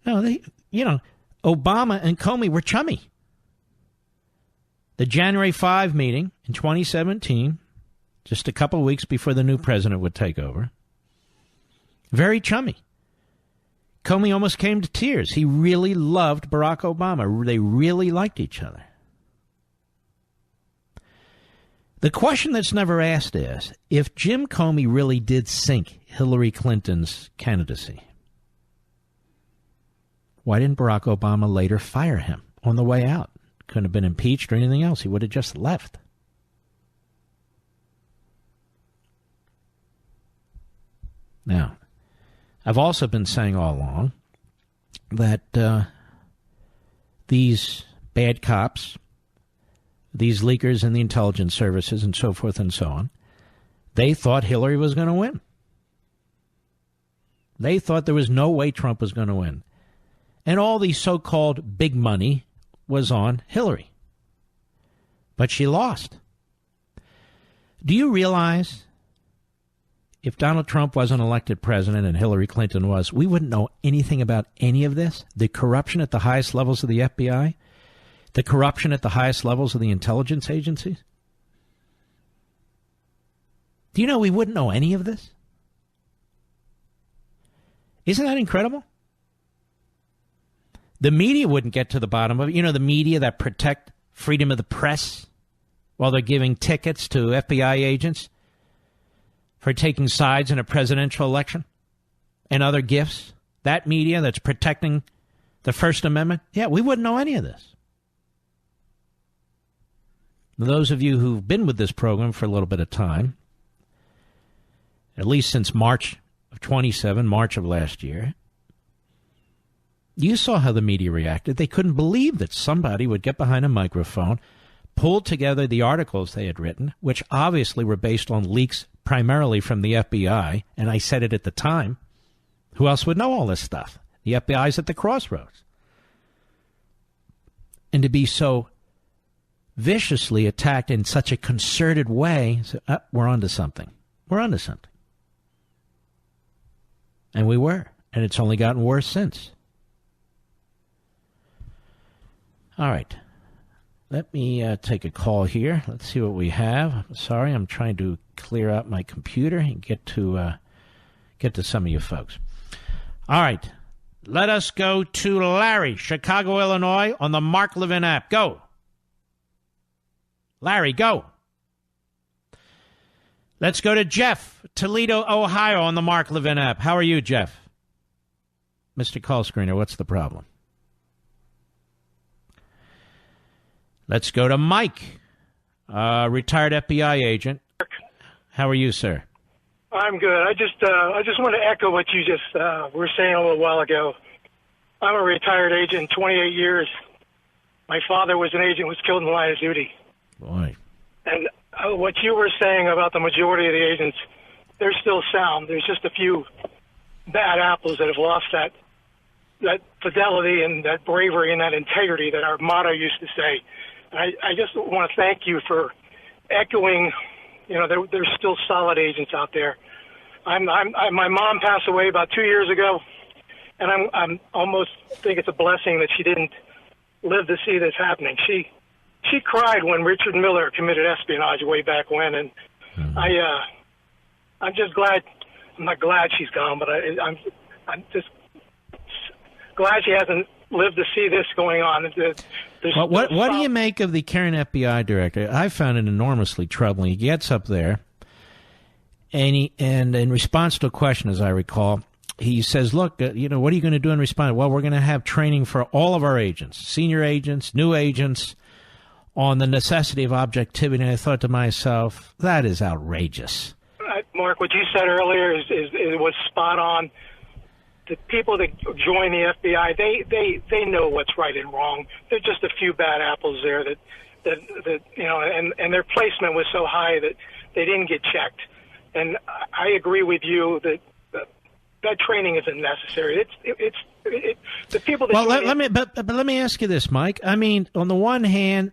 No, Obama and Comey were chummy. The January 5 meeting in 2017, just a couple of weeks before the new president would take over. Very chummy. Comey almost came to tears. He really loved Barack Obama. They really liked each other. The question that's never asked is, if Jim Comey really did sink Hillary Clinton's candidacy, why didn't Barack Obama later fire him on the way out? Couldn't have been impeached or anything else. He would have just left. Now, I've also been saying all along that these bad cops, these leakers in the intelligence services and so forth and so on, they thought Hillary was going to win. They thought there was no way Trump was going to win. And all the so-called big money was on Hillary. But she lost. Do you realize if Donald Trump wasn't elected president and Hillary Clinton was, we wouldn't know anything about any of this? The corruption at the highest levels of the FBI? The corruption at the highest levels of the intelligence agencies? Do you know we wouldn't know any of this? Isn't that incredible? The media wouldn't get to the bottom of it. You know, the media that protect freedom of the press while they're giving tickets to FBI agents for taking sides in a presidential election and other gifts. That media that's protecting the First Amendment. Yeah, we wouldn't know any of this. Those of you who've been with this program for a little bit of time, at least since March of 27, March of last year, you saw how the media reacted. They couldn't believe that somebody would get behind a microphone, pull together the articles they had written, which obviously were based on leaks primarily from the FBI, and I said it at the time. Who else would know all this stuff? The FBI's at the crossroads. And to be so viciously attacked in such a concerted way, so, we're onto something. We're onto something. And we were. And it's only gotten worse since. All right. Let me take a call here. Let's see what we have. Sorry, I'm trying to clear out my computer and get to some of you folks. All right. Let us go to Larry, Chicago, Illinois, on the Mark Levin app. Go. Larry, go. Let's go to Jeff, Toledo, Ohio, on the Mark Levin app. How are you, Jeff? Mr. Call Screener, what's the problem? Let's go to Mike, retired FBI agent. How are you, sir? I'm good. I just want to echo what you just were saying a little while ago. I'm a retired agent, 28 years. My father was an agent, was killed in the line of duty. Boy. And what you were saying about the majority of the agents, they're still sound. There's just a few bad apples that have lost that fidelity and that bravery and that integrity that our motto used to say. And I just want to thank you for echoing. You know, there's still solid agents out there. My mom passed away about 2 years ago, and I'm almost think it's a blessing that she didn't live to see this happening. She cried when Richard Miller committed espionage way back when, and I'm just glad. I'm not glad she's gone, but I'm just glad she hasn't lived to see this going on. Well, what do you make of the current FBI director? I found it enormously troubling. He gets up there, and in response to a question, as I recall, he says, look, what are you going to do in response? Well, we're going to have training for all of our agents, senior agents, new agents, on the necessity of objectivity. And I thought to myself, that is outrageous. Mark, what you said earlier is was spot on. The people that join the FBI, they know what's right and wrong. There's just a few bad apples there that and their placement was so high that they didn't get checked. And I agree with you that training isn't necessary. It's the people that. Well, let me ask you this, Mike. I mean, on the one hand,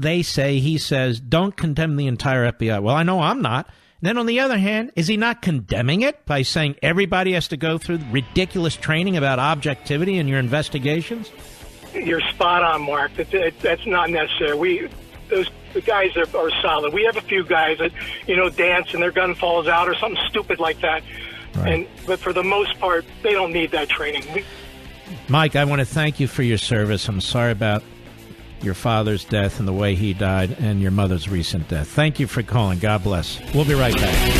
he says, don't condemn the entire FBI. Well, I know I'm not. Then on the other hand, is he not condemning it by saying everybody has to go through ridiculous training about objectivity in your investigations? You're spot on, Mark. That's not necessary. the guys are solid. We have a few guys that, dance and their gun falls out or something stupid like that. Right. But for the most part, they don't need that training. Mike, I want to thank you for your service. I'm sorry about your father's death and the way he died and your mother's recent death. Thank you for calling. God bless. We'll be right back.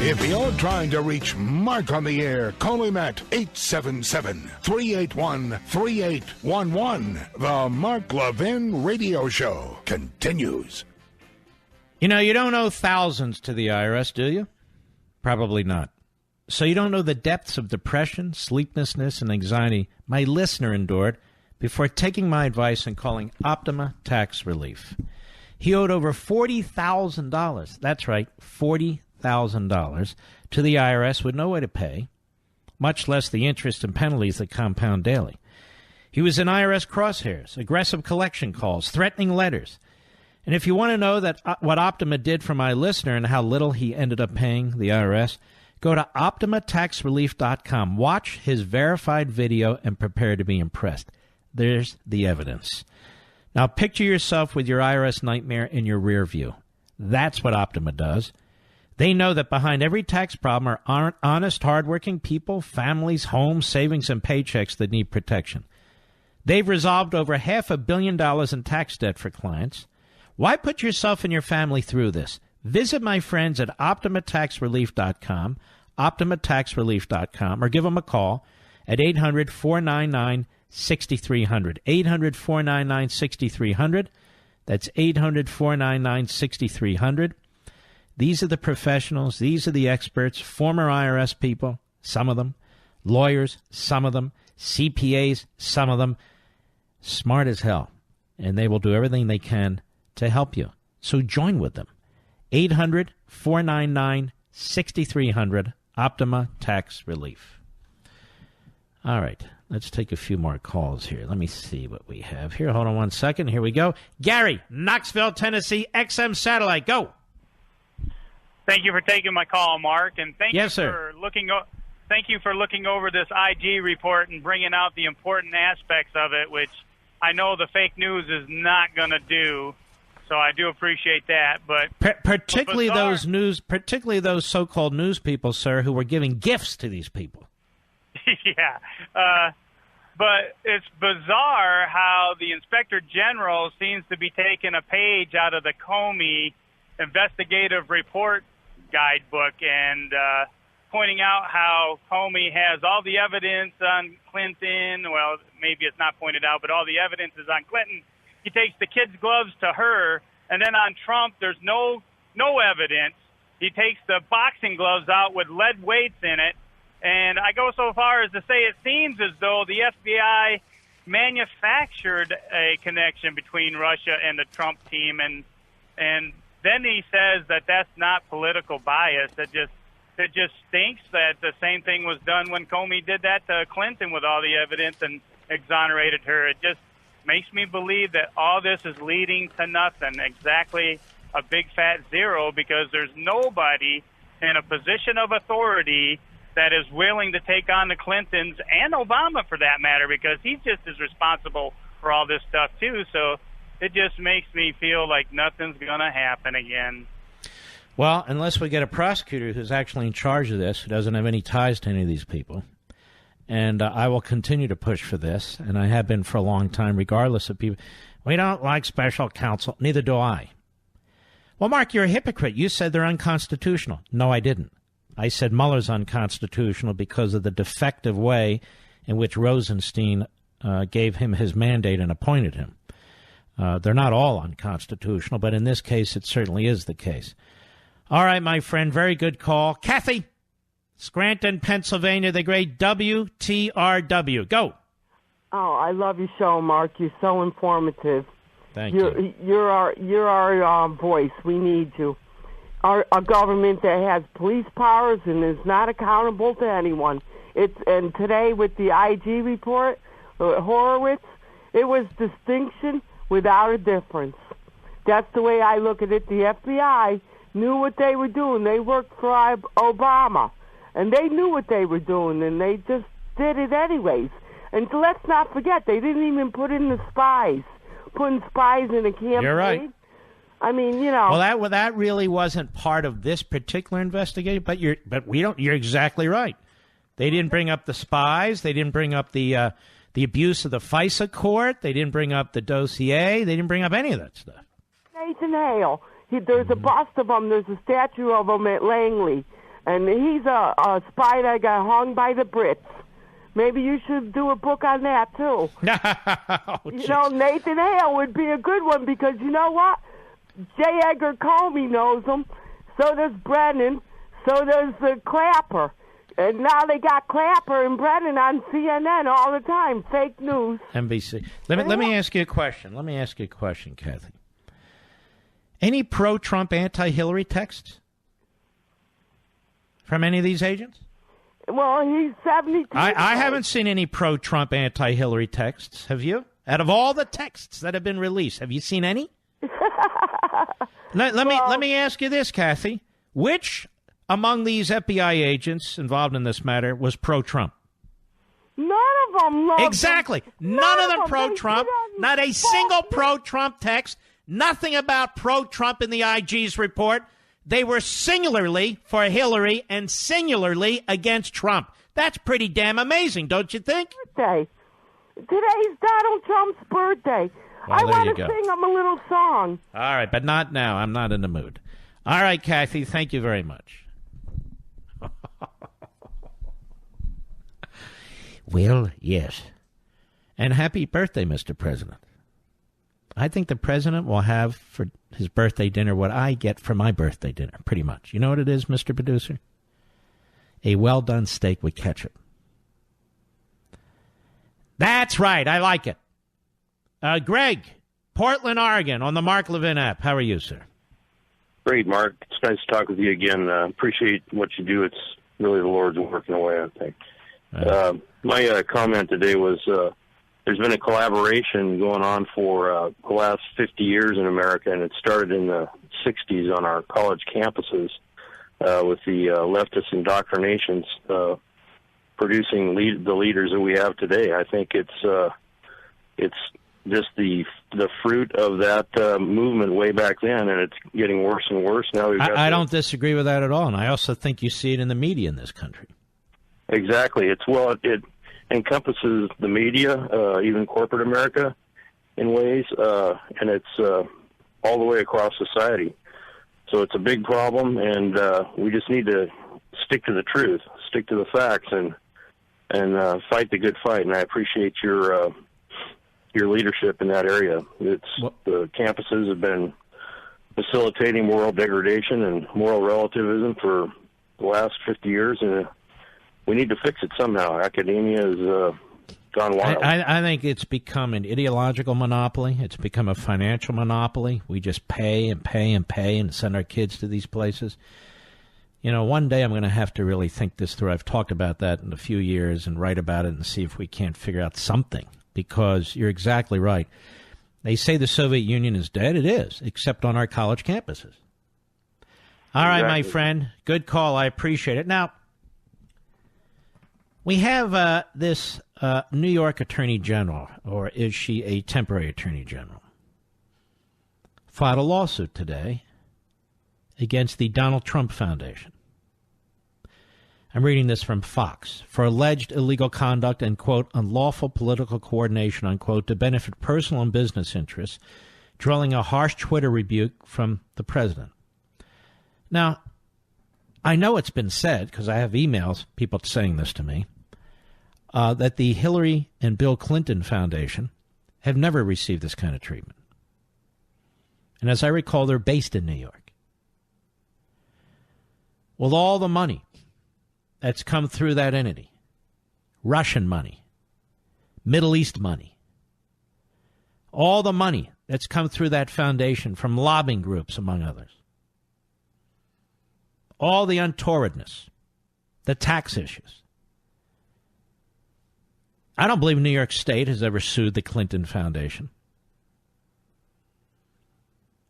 If you're trying to reach Mark on the air, call him at 877-381-3811. The Mark Levin Radio Show continues. You don't owe thousands to the IRS, do you? Probably not. So you don't know the depths of depression, sleeplessness, and anxiety my listener endured before taking my advice and calling Optima Tax Relief. He owed over $40,000. That's right, $40,000 to the IRS with no way to pay, much less the interest and penalties that compound daily. He was in IRS crosshairs, aggressive collection calls, threatening letters. And if you want to know what Optima did for my listener and how little he ended up paying the IRS, go to OptimaTaxRelief.com. Watch his verified video and prepare to be impressed. There's the evidence. Now picture yourself with your IRS nightmare in your rear view. That's what Optima does. They know that behind every tax problem are honest, hardworking people, families, homes, savings, and paychecks that need protection. They've resolved over $500 million in tax debt for clients. Why put yourself and your family through this? Visit my friends at OptimaTaxRelief.com, OptimaTaxRelief.com, or give them a call at 800-499-6300, 800-499-6300. That's 800-499-6300. These are the professionals. These are the experts, former IRS people, some of them, lawyers, some of them, CPAs, some of them, smart as hell. And they will do everything they can to help you. So join with them. 800-499-6300, Optima Tax Relief. All right, let's take a few more calls here. Let me see what we have here. Hold on one second. Here we go. Gary, Knoxville, Tennessee, XM Satellite. Go. Thank you for taking my call, Mark, and thank you for looking over this IG report and bringing out the important aspects of it, which I know the fake news is not going to do. So I do appreciate that, but particularly those so-called news people, sir, who were giving gifts to these people. Yeah, but it's bizarre how the Inspector General seems to be taking a page out of the Comey investigative report guidebook and pointing out how Comey has all the evidence on Clinton. Well, maybe it's not pointed out, but all the evidence is on Clinton. He takes the kids' gloves to her, and then on Trump, there's no evidence. He takes the boxing gloves out with lead weights in it, and I go so far as to say it seems as though the FBI manufactured a connection between Russia and the Trump team, and then he says that that's not political bias. It just stinks that the same thing was done when Comey did that to Clinton with all the evidence and exonerated her. It just makes me believe that all this is leading to nothing, exactly a big fat zero, because there's nobody in a position of authority that is willing to take on the Clintons and Obama for that matter, because he's just as responsible for all this stuff too. So it just makes me feel like nothing's going to happen again. Well, unless we get a prosecutor who's actually in charge of this, who doesn't have any ties to any of these people. And I will continue to push for this, and I have been for a long time, regardless of people. We don't like special counsel. Neither do I. Well, Mark, you're a hypocrite. You said they're unconstitutional. No, I didn't. I said Mueller's unconstitutional because of the defective way in which Rosenstein gave him his mandate and appointed him. They're not all unconstitutional, but in this case, it certainly is the case. All right, my friend, very good call. Kathy, Scranton, Pennsylvania, the great WTRW. Go. Oh, I love your show, Mark. You're so informative. Thank you. You're our voice. We need you. A government that has police powers and is not accountable to anyone. And today with the IG report, Horowitz, it was distinction without a difference. That's the way I look at it. The FBI knew what they were doing. They worked for Obama, and they knew what they were doing, and they just did it anyways. And so let's not forget, they didn't even put in the spies. Putting spies in a campaign. You're right. I mean, you know. Well, that really wasn't part of this particular investigation, but you're exactly right. They didn't bring up the spies. They didn't bring up the abuse of the FISA court. They didn't bring up the dossier. They didn't bring up any of that stuff. Nathan Hale. There's a bust of him. There's a statue of him at Langley. And he's a spy that got hung by the Brits. Maybe you should do a book on that, too. You know, Nathan Hale would be a good one because, you know what? J. Edgar Comey knows him. So does Brennan. So does Clapper. And now they got Clapper and Brennan on CNN all the time. Fake news. NBC. Let me ask you a question. Kathy. Any pro-Trump, anti-Hillary texts from any of these agents? Well, he's 72. I haven't seen any pro-Trump, anti-Hillary texts. Have you? Out of all the texts that have been released, have you seen any? Let me ask you this, Kathy. Which among these FBI agents involved in this matter was pro-Trump? None of them loved Exactly. him. None of them pro-Trump. Not a single pro-Trump text. Nothing about pro-Trump in the IG's report. They were singularly for Hillary and singularly against Trump. That's pretty damn amazing, don't you think? Today's Donald Trump's birthday. Well, I want to go. sing him a little song. All right, but not now. I'm not in the mood. All right, Kathy, thank you very much. Well, yes. And happy birthday, Mr. President. I think the president will have for his birthday dinner what I get for my birthday dinner, pretty much. You know what it is, Mr. Producer? A well-done steak with ketchup. That's right. I like it. Greg, Portland, Oregon, on the Mark Levin app. How are you, sir? Great, Mark. It's nice to talk with you again. Appreciate what you do. It's really the Lord's working away, I think. My comment today was there's been a collaboration going on for the last 50 years in America, and it started in the 60s on our college campuses with the leftist indoctrinations producing the leaders that we have today. I think it's just the fruit of that movement way back then, and it's getting worse and worse now. I don't disagree with that at all, and I also think you see it in the media in this country. Exactly. It encompasses the media, even corporate America in ways, and it's all the way across society. So it's a big problem, and we just need to stick to the truth, stick to the facts, and fight the good fight. And I appreciate your leadership in that area. The campuses have been facilitating moral degradation and moral relativism for the last 50 years, and we need to fix it somehow. Academia has gone wild. I think it's become an ideological monopoly. It's become a financial monopoly. We just pay and pay and pay and send our kids to these places. You know, one day I'm going to have to really think this through. I've talked about that in a few years and write about it and see if we can't figure out something, because you're exactly right. They say the Soviet Union is dead. It is, except on our college campuses. All right, my friend. Good call. I appreciate it. Now, we have this New York Attorney General, or is she a temporary Attorney General, filed a lawsuit today against the Donald Trump Foundation. I'm reading this from Fox. For alleged illegal conduct and, quote, unlawful political coordination, unquote, to benefit personal and business interests, drawing a harsh Twitter rebuke from the president. Now, I know it's been said, because I have emails, people saying this to me, that the Hillary and Bill Clinton Foundation have never received this kind of treatment. And as I recall, they're based in New York. With all the money that's come through that entity, Russian money, Middle East money, all the money that's come through that foundation from lobbying groups, among others, all the untowardness, the tax issues. I don't believe New York State has ever sued the Clinton Foundation.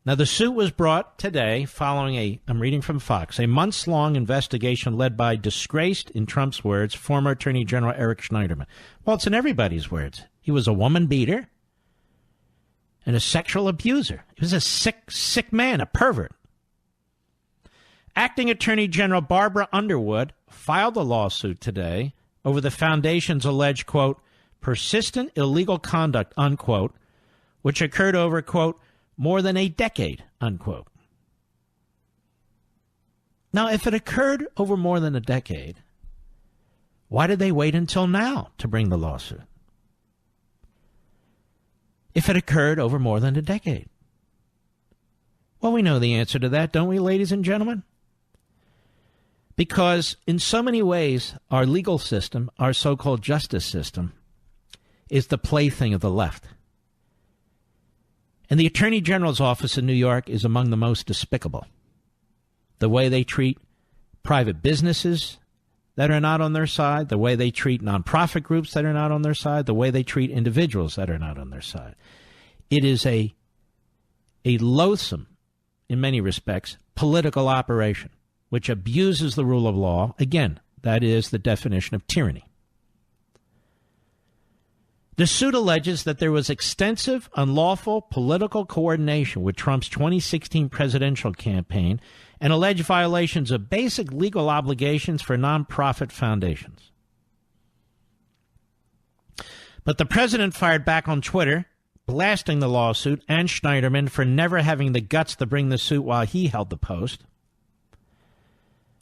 Now, the suit was brought today following I'm reading from Fox, a months-long investigation led by disgraced, in Trump's words, former Attorney General Eric Schneiderman. Well, it's in everybody's words. He was a woman beater and a sexual abuser. He was a sick man, a pervert. Acting Attorney General Barbara Underwood filed a lawsuit today over the foundation's alleged, quote, persistent illegal conduct, unquote, which occurred over, quote, more than a decade, unquote. Now, if it occurred over more than a decade, why did they wait until now to bring the lawsuit? If it occurred over more than a decade. Well, we know the answer to that, don't we, ladies and gentlemen? Because in so many ways, our legal system, our so-called justice system, is the plaything of the left. And the Attorney General's office in New York is among the most despicable. The way they treat private businesses that are not on their side, the way they treat nonprofit groups that are not on their side, the way they treat individuals that are not on their side. It is a loathsome, in many respects, political operation, which abuses the rule of law. Again, that is the definition of tyranny. The suit alleges that there was extensive, unlawful political coordination with Trump's 2016 presidential campaign and alleged violations of basic legal obligations for nonprofit foundations. But the president fired back on Twitter, blasting the lawsuit and Schneiderman for never having the guts to bring the suit while he held the post.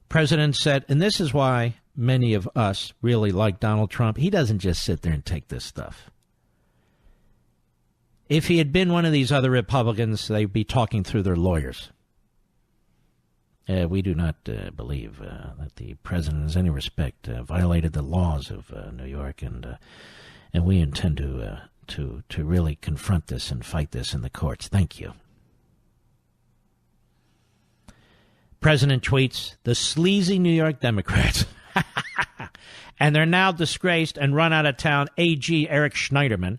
President said, and this is why many of us really like Donald Trump, he doesn't just sit there and take this stuff. If he had been one of these other Republicans, they'd be talking through their lawyers. We do not believe that the president, in any respect, violated the laws of New York, and we intend to really confront this and fight this in the courts. Thank you. President tweets, the sleazy New York Democrats, and they're now disgraced and run out of town AG Eric Schneiderman,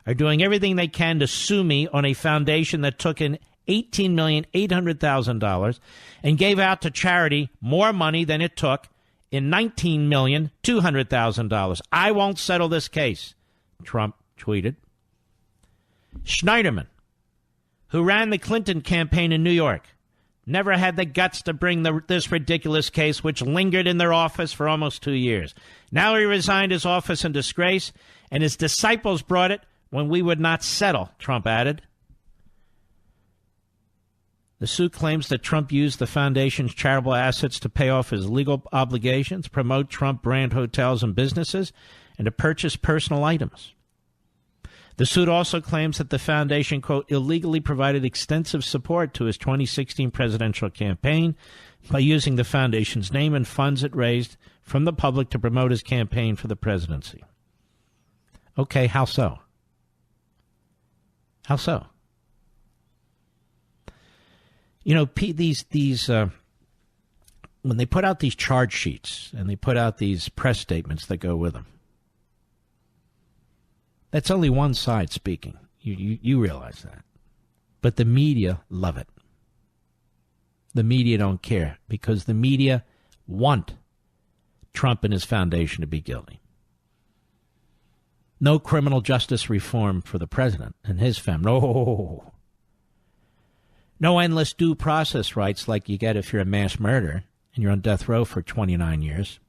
are doing everything they can to sue me on a foundation that took in $18,800,000 and gave out to charity more money than it took in $19,200,000. I won't settle this case, Trump tweeted. Schneiderman, who ran the Clinton campaign in New York, never had the guts to bring this ridiculous case, which lingered in their office for almost 2 years. Now he resigned his office in disgrace, and his disciples brought it when we would not settle, Trump added. The suit claims that Trump used the foundation's charitable assets to pay off his legal obligations, promote Trump brand hotels and businesses, and to purchase personal items. The suit also claims that the foundation, quote, illegally provided extensive support to his 2016 presidential campaign by using the foundation's name and funds it raised from the public to promote his campaign for the presidency. Okay, how so? How so? You know, these when they put out these charge sheets and they put out these press statements that go with them, that's only one side speaking. You realize that. But the media love it. The media don't care because the media want Trump and his foundation to be guilty. No criminal justice reform for the president and his family. No. No endless due process rights like you get if you're a mass murderer and you're on death row for 29 years.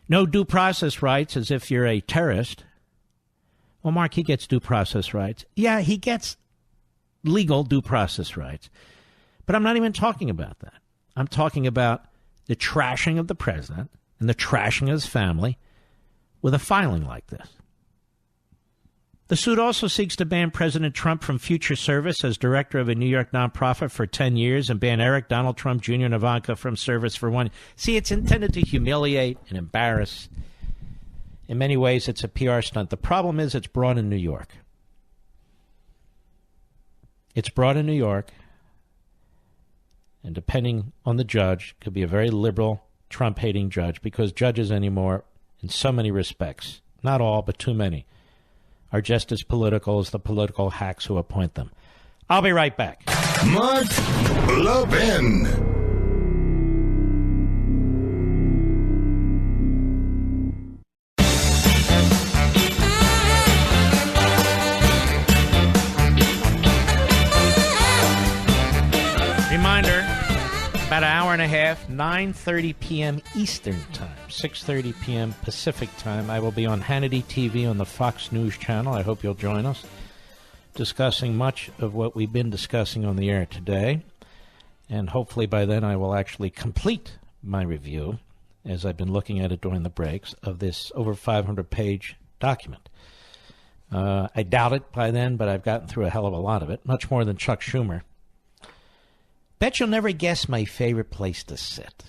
No due process rights as if you're a terrorist. Well, Mark, he gets due process rights. Yeah, he gets legal due process rights. But I'm not even talking about that. I'm talking about the trashing of the president and the trashing of his family with a filing like this. The suit also seeks to ban President Trump from future service as director of a New York nonprofit for 10 years and ban Eric, Donald Trump Jr., and Ivanka from service for 1 year. See, it's intended to humiliate and embarrass. In many ways, it's a PR stunt. The problem is it's brought in New York. It's brought in New York, and depending on the judge, could be a very liberal, Trump-hating judge, because judges anymore, in so many respects, not all, but too many, are just as political as the political hacks who appoint them. I'll be right back. Mark Levin. Reminder, about an hour and a half, 9:30 p.m. Eastern Time, 6:30 p.m. Pacific Time. I will be on Hannity TV on the Fox News Channel. I hope you'll join us, discussing much of what we've been discussing on the air today. And hopefully by then I will actually complete my review, as I've been looking at it during the breaks, of this over 500-page document. I doubt it by then, but I've gotten through a hell of a lot of it, much more than Chuck Schumer. Bet you'll never guess my favorite place to sit.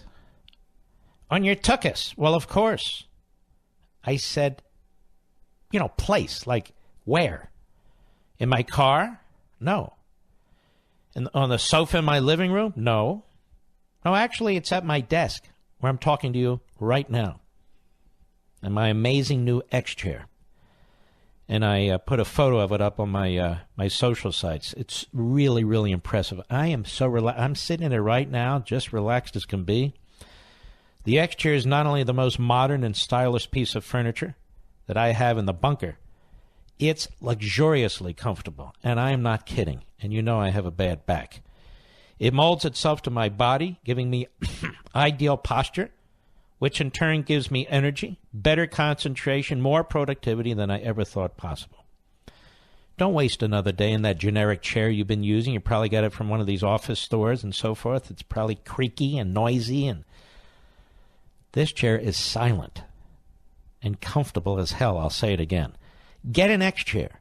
On your tuchus. Well, of course. I said, place, like where? In my car? No. On the sofa in my living room? No. No, actually, it's at my desk, where I'm talking to you right now. And my amazing new X chair. And I put a photo of it up on my my social sites. It's really, really impressive. I am so relaxed. I'm sitting in it right now, just relaxed as can be. The X chair is not only the most modern and stylish piece of furniture that I have in the bunker, it's luxuriously comfortable. And I am not kidding. And you know I have a bad back. It molds itself to my body, giving me ideal posture, which in turn gives me energy, better concentration, more productivity than I ever thought possible. Don't waste another day in that generic chair you've been using. You probably got it from one of these office stores and so forth. It's probably creaky and noisy. And this chair is silent and comfortable as hell. I'll say it again. Get an X chair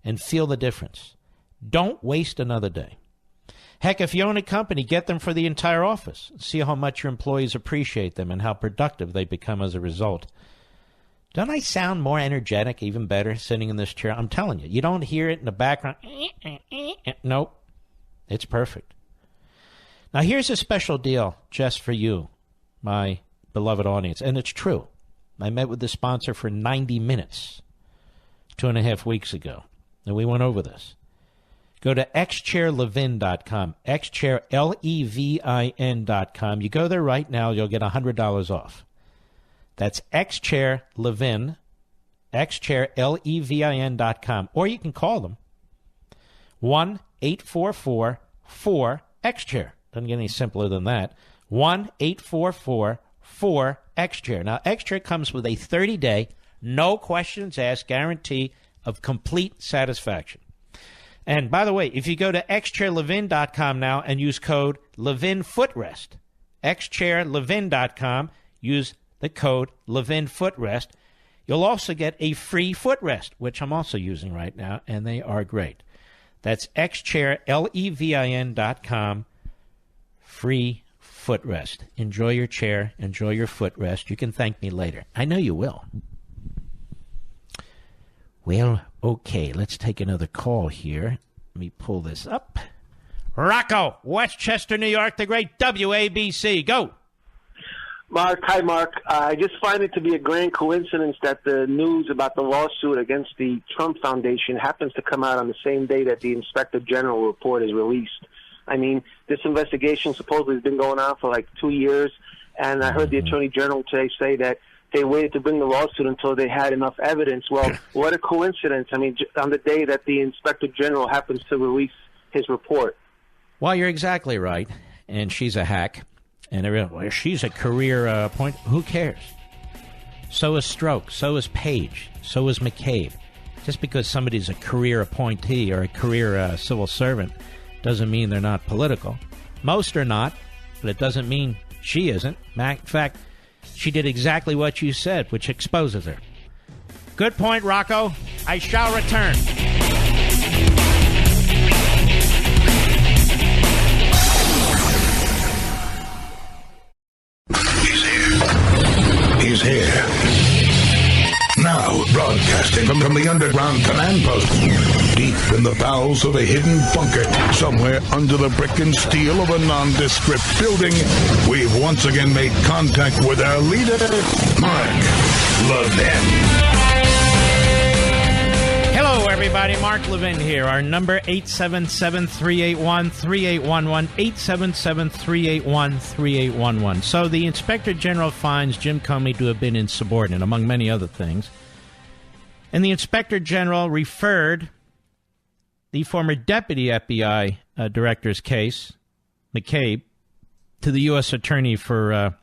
and feel the difference. Don't waste another day. Heck, if you own a company, get them for the entire office. See how much your employees appreciate them and how productive they become as a result. Don't I sound more energetic, even better, sitting in this chair? I'm telling you, you don't hear it in the background. Nope. It's perfect. Now, here's a special deal just for you, my beloved audience. And it's true. I met with the sponsor for 90 minutes 2.5 weeks ago, and we went over this. Go to xchairlevin.com, xchairlevin.com. You go there right now, you'll get $100 off. That's xchairlevin, xchairlevin.com. Or you can call them, 1-844-4-XChair. Doesn't get any simpler than that. 1-844-4-XChair. Now, XChair comes with a 30-day, no questions asked guarantee of complete satisfaction. And by the way, if you go to xchairlevin.com now and use code LevinFootrest, xchairlevin.com, use the code LevinFootrest, you'll also get a free footrest, which I'm also using right now, and they are great. That's xchairlevin.com, free footrest. Enjoy your chair, enjoy your footrest. You can thank me later. I know you will. Well, okay, let's take another call here. Let me pull this up. Rocco, Westchester, New York, the great WABC. Go. Mark, hi, Mark. I just find it to be a grand coincidence that the news about the lawsuit against the Trump Foundation happens to come out on the same day that the Inspector General report is released. I mean, this investigation supposedly has been going on for like 2 years, and I heard the Attorney General today say that they waited to bring the lawsuit until they had enough evidence. Well, what a coincidence. I mean, on the day that the Inspector General happens to release his report. Well, you're exactly right. And she's a hack. And she's a career appointee. Who cares? So is Stroke. So is Page. So is McCabe. Just because somebody's a career appointee or a career civil servant doesn't mean they're not political. Most are not, but it doesn't mean she isn't. In fact, she did exactly what you said, which exposes her. Good point, Rocco. I shall return. He's here. Now, broadcasting from the underground command post, deep in the bowels of a hidden bunker, somewhere under the brick and steel of a nondescript building, we've once again made contact with our leader, Mark Levin. Hello, everybody. everybody. Mark Levin here. Our number, 877-381-3811, 877-381-3811. So the Inspector General finds Jim Comey to have been insubordinate, among many other things. And the Inspector General referred the former Deputy FBI Director's case, McCabe, to the U.S. Attorney for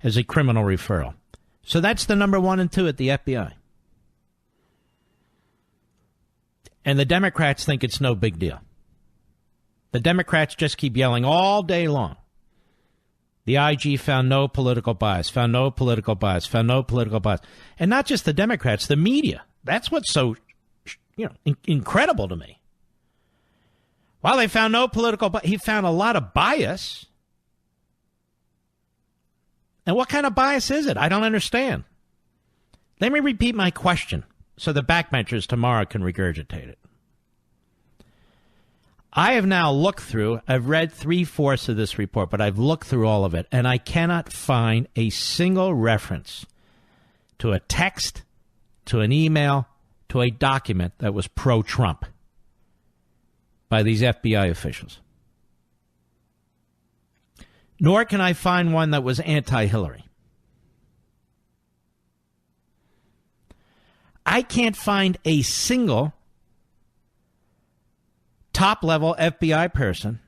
as a criminal referral. So that's the number 1 and 2 at the FBI. And the Democrats think it's no big deal. The Democrats just keep yelling all day long. The IG found no political bias, found no political bias, found no political bias. And not just the Democrats, the media. That's what's so, incredible to me. While they found no political bias, he found a lot of bias. And what kind of bias is it? I don't understand. Let me repeat my question so the backbenchers tomorrow can regurgitate it. I have now looked through, I've read 3/4 of this report, but I've looked through all of it, and I cannot find a single reference to a text, to an email, to a document that was pro-Trump by these FBI officials. Nor can I find one that was anti-Hillary. I can't find a single top-level FBI person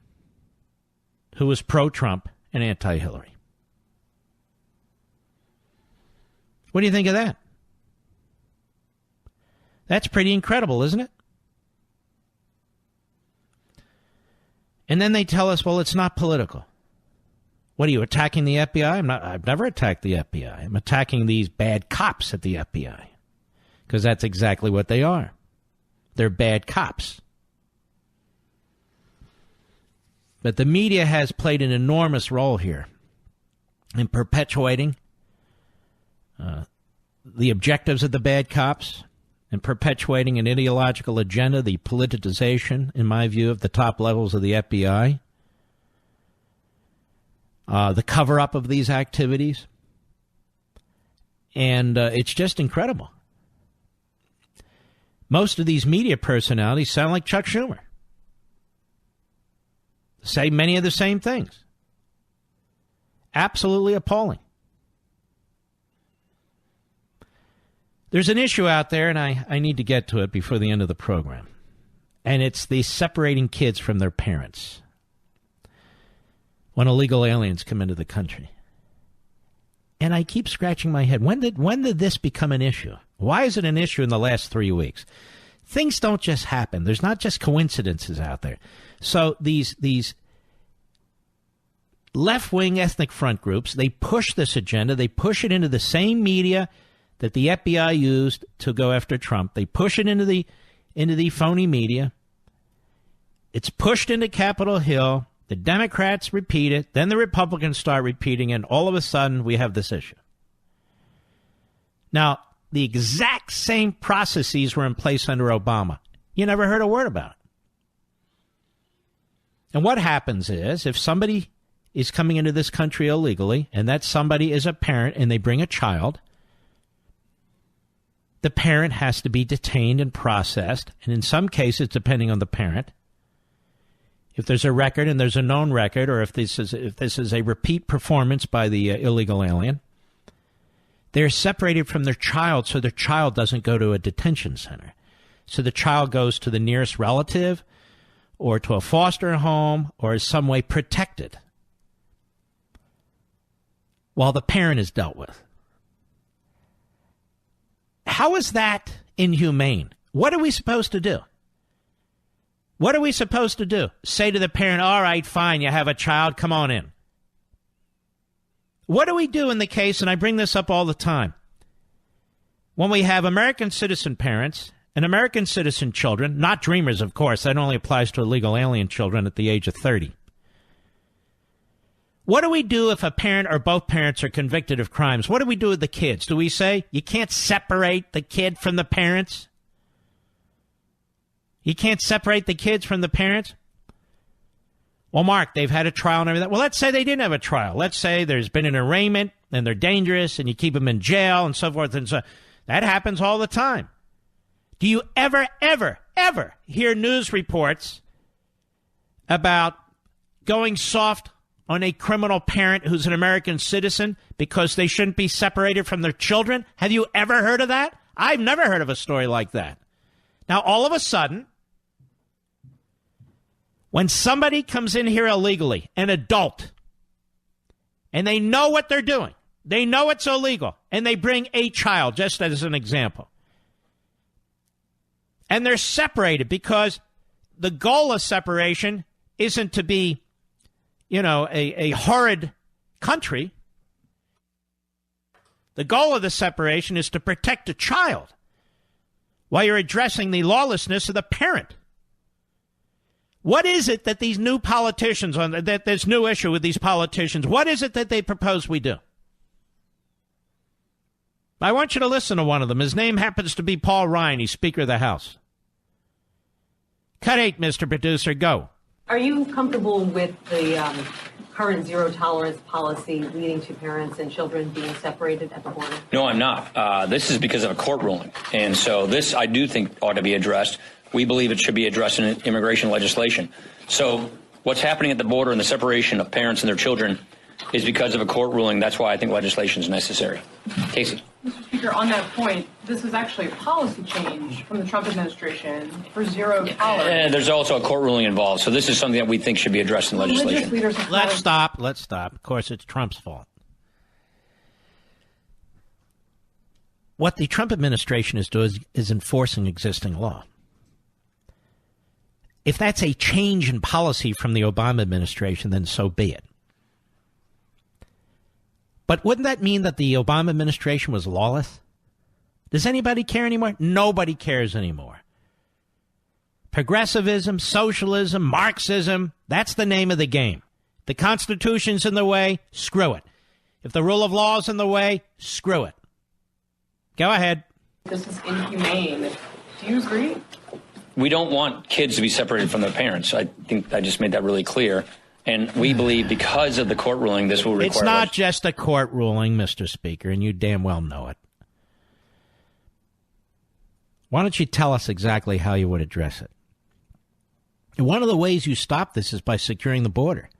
who was pro-Trump and anti-Hillary. What do you think of that? That's pretty incredible, isn't it? And then they tell us, well, it's not political. What are you, attacking the FBI? I've never attacked the FBI. I'm attacking these bad cops at the FBI. Because that's exactly what they are. They're bad cops. But the media has played an enormous role here in perpetuating the objectives of the bad cops and perpetuating an ideological agenda, the politicization, in my view, of the top levels of the FBI, the cover-up of these activities. And it's just incredible. Most of these media personalities sound like Chuck Schumer. Say many of the same things. Absolutely appalling. There's an issue out there, and I need to get to it before the end of the program. And it's the separating kids from their parents when illegal aliens come into the country. And I keep scratching my head. When did this become an issue? Why is it an issue in the last 3 weeks? Things don't just happen. There's not just coincidences out there. So these left-wing ethnic front groups, they push this agenda. They push it into the same media that the FBI used to go after Trump. They push it into the phony media. It's pushed into Capitol Hill. The Democrats repeat it. Then the Republicans start repeating it. And all of a sudden, we have this issue. Now, the exact same processes were in place under Obama. You never heard a word about it. And what happens is, if somebody is coming into this country illegally, and that somebody is a parent and they bring a child, the parent has to be detained and processed. And in some cases, depending on the parent, if there's a record and there's a known record, or if this is a repeat performance by the illegal alien, they're separated from their child so their child doesn't go to a detention center. So the child goes to the nearest relative or to a foster home or is some way protected while the parent is dealt with. How is that inhumane? What are we supposed to do? What are we supposed to do? Say to the parent, all right, fine, you have a child, come on in. What do we do in the case, and I bring this up all the time, when we have American citizen parents and American citizen children, not dreamers, of course, that only applies to illegal alien children at the age of 30. What do we do if a parent or both parents are convicted of crimes? What do we do with the kids? Do we say you can't separate the kid from the parents? You can't separate the kids from the parents? Well, Mark, they've had a trial and everything. Well, let's say they didn't have a trial. Let's say there's been an arraignment and they're dangerous and you keep them in jail and so forth and so. That happens all the time. Do you ever hear news reports about going soft on a criminal parent who's an American citizen because they shouldn't be separated from their children? Have you ever heard of that? I've never heard of a story like that. Now, all of a sudden, when somebody comes in here illegally, an adult, and they know what they're doing, they know it's illegal, and they bring a child, just as an example, and they're separated because the goal of separation isn't to be, a horrid country. The goal of the separation is to protect a child while you're addressing the lawlessness of the parent. What is it that these new politicians, that this new issue with these politicians, what is it that they propose we do? I want you to listen to one of them. His name happens to be Paul Ryan. He's Speaker of the House. Cut 8, Mr. Producer. Go. Are you comfortable with the current zero-tolerance policy leading to parents and children being separated at the border? No, I'm not. This is because of a court ruling. And so this, I do think, ought to be addressed. We believe it should be addressed in immigration legislation. So what's happening at the border and the separation of parents and their children is because of a court ruling. That's why I think legislation is necessary. Casey. Mr. Speaker, on that point, this is actually a policy change from the Trump administration for zero tolerance. There's also a court ruling involved. So this is something that we think should be addressed in legislation. Let's stop. Of course, it's Trump's fault. What the Trump administration is doing is enforcing existing law. If that's a change in policy from the Obama administration, then so be it. But wouldn't that mean that the Obama administration was lawless? Does anybody care anymore? Nobody cares anymore. Progressivism, socialism, Marxism, that's the name of the game. The Constitution's in the way, screw it. If the rule of law is in the way, screw it. Go ahead. This is inhumane. Do you agree? We don't want kids to be separated from their parents. I think I just made that really clear. And we believe because of the court ruling, this will require... It's not just a court ruling, Mr. Speaker, and you damn well know it. Why don't you tell us exactly how you would address it? And one of the ways you stop this is by securing the border.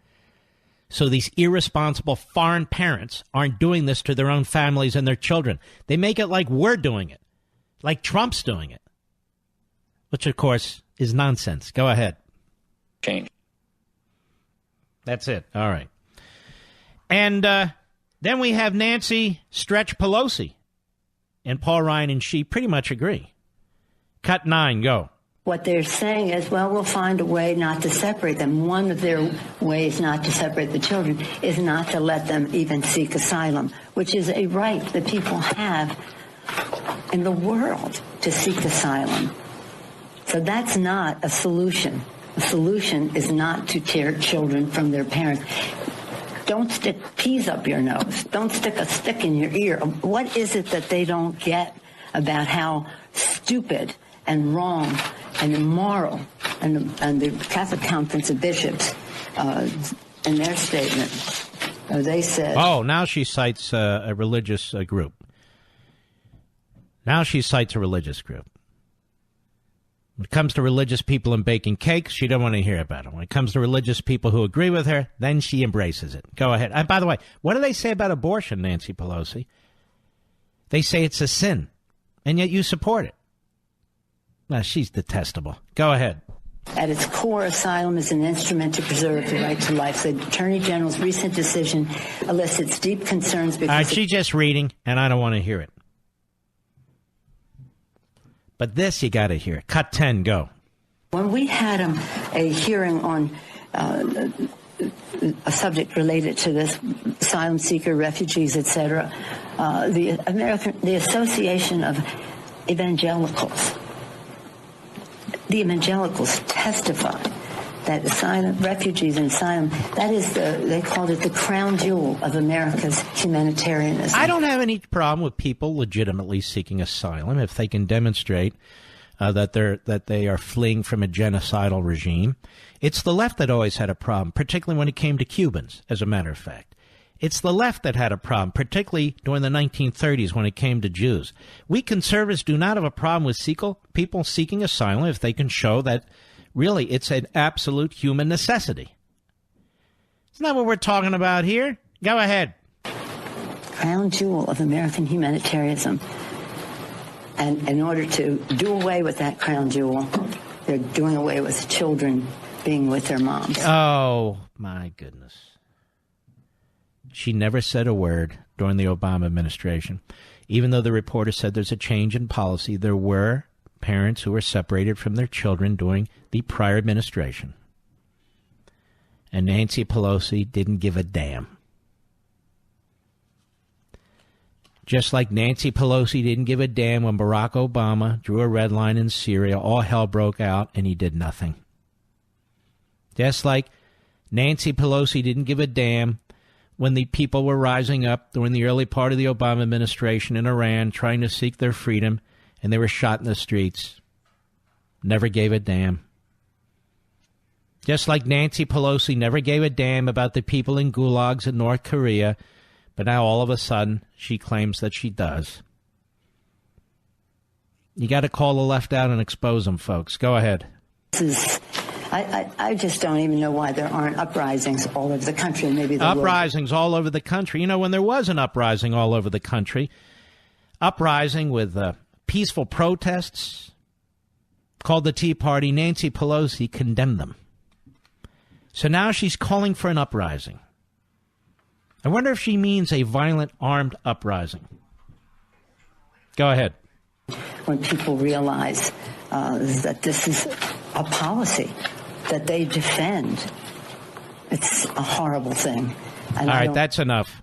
So these irresponsible foreign parents aren't doing this to their own families and their children. They make it like we're doing it, like Trump's doing it, which, of course, is nonsense. Go ahead. Change. That's it. All right. And then we have Nancy Stretch Pelosi. And Paul Ryan and she pretty much agree. Cut 9, go. What they're saying is, well, we'll find a way not to separate them. One of their ways not to separate the children is not to let them even seek asylum, which is a right that people have in the world to seek asylum. So that's not a solution. The solution is not to tear children from their parents. Don't stick peas up your nose. Don't stick a stick in your ear. What is it that they don't get about how stupid and wrong and immoral and the Catholic Conference of Bishops in their statement, they said... Oh, now she cites a religious group. Now she cites a religious group. When it comes to religious people and baking cakes, she don't want to hear about it. When it comes to religious people who agree with her, then she embraces it. Go ahead. And by the way, what do they say about abortion, Nancy Pelosi? They say it's a sin, and yet you support it. Now, she's detestable. Go ahead. At its core, asylum is an instrument to preserve the right to life. The Attorney General's recent decision elicits deep concerns because... she's just reading, and I don't want to hear it. But this, you got to hear. Cut 10, go. When we had a hearing on a subject related to this, asylum seeker, refugees, etc., the Association of Evangelicals, the evangelicals testified that asylum, refugees and asylum, that is they called it the crown jewel of America's humanitarianism. I don't have any problem with people legitimately seeking asylum if they can demonstrate that they are fleeing from a genocidal regime. It's the left that always had a problem, particularly when it came to Cubans, as a matter of fact. It's the left that had a problem, particularly during the 1930s when it came to Jews. We conservatives do not have a problem with people seeking asylum if they can show that really it's an absolute human necessity. Isn't that what we're talking about here? Go ahead. Crown jewel of American humanitarianism. And in order to do away with that crown jewel, they're doing away with children being with their moms. Oh, my goodness. She never said a word during the Obama administration. Even though the reporter said there's a change in policy, there were parents who were separated from their children during the prior administration. And Nancy Pelosi didn't give a damn. Just like Nancy Pelosi didn't give a damn when Barack Obama drew a red line in Syria, all hell broke out, and he did nothing. Just like Nancy Pelosi didn't give a damn when the people were rising up during the early part of the Obama administration in Iran trying to seek their freedom, and they were shot in the streets. Never gave a damn. Just like Nancy Pelosi never gave a damn about the people in gulags in North Korea, but now all of a sudden she claims that she does. You got to call the left out and expose them, folks. Go ahead. I just don't even know why there aren't uprisings all over the country. Maybe there uprisings all over the country. You know, when there was an uprising all over the country, uprising with peaceful protests called the Tea Party, Nancy Pelosi condemned them. So now she's calling for an uprising. I wonder if she means a violent armed uprising. Go ahead. When people realize that this is a policy that they defend, it's a horrible thing. And all right, that's enough.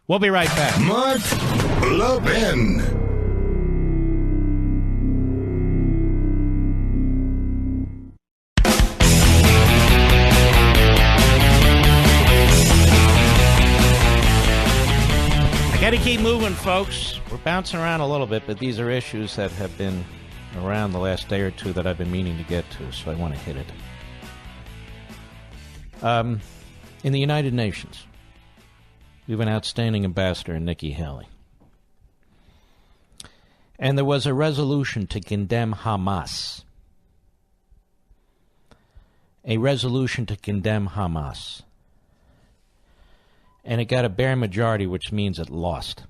We'll be right back. Mark Levin. Got to keep moving, folks. We're bouncing around a little bit, but these are issues that have been around the last day or two that I've been meaning to get to, so I want to hit it. In the United Nations, we have an outstanding ambassador, Nikki Haley. And there was a resolution to condemn Hamas. A resolution to condemn Hamas. And it got a bare majority, which means it lost.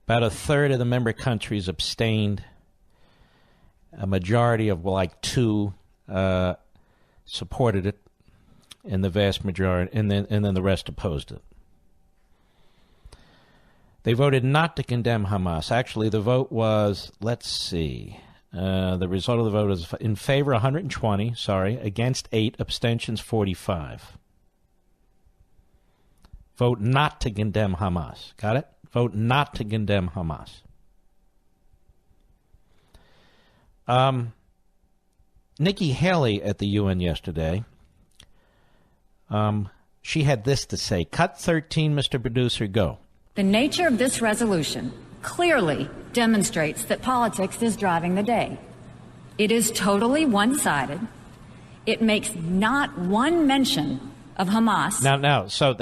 About a third of the member countries abstained. A majority of like 2 supported it, and the vast majority, and then the rest opposed it. They voted not to condemn Hamas. Actually, the vote was, let's see, the result of the vote is in favor 120, against 8, abstentions 45. Vote not to condemn Hamas. Got it? Vote not to condemn Hamas. Nikki Haley at the UN yesterday, she had this to say. Cut 13, Mr. Producer, go. The nature of this resolution clearly demonstrates that politics is driving the day. It is totally one-sided. It makes not one mention of Hamas. Now, so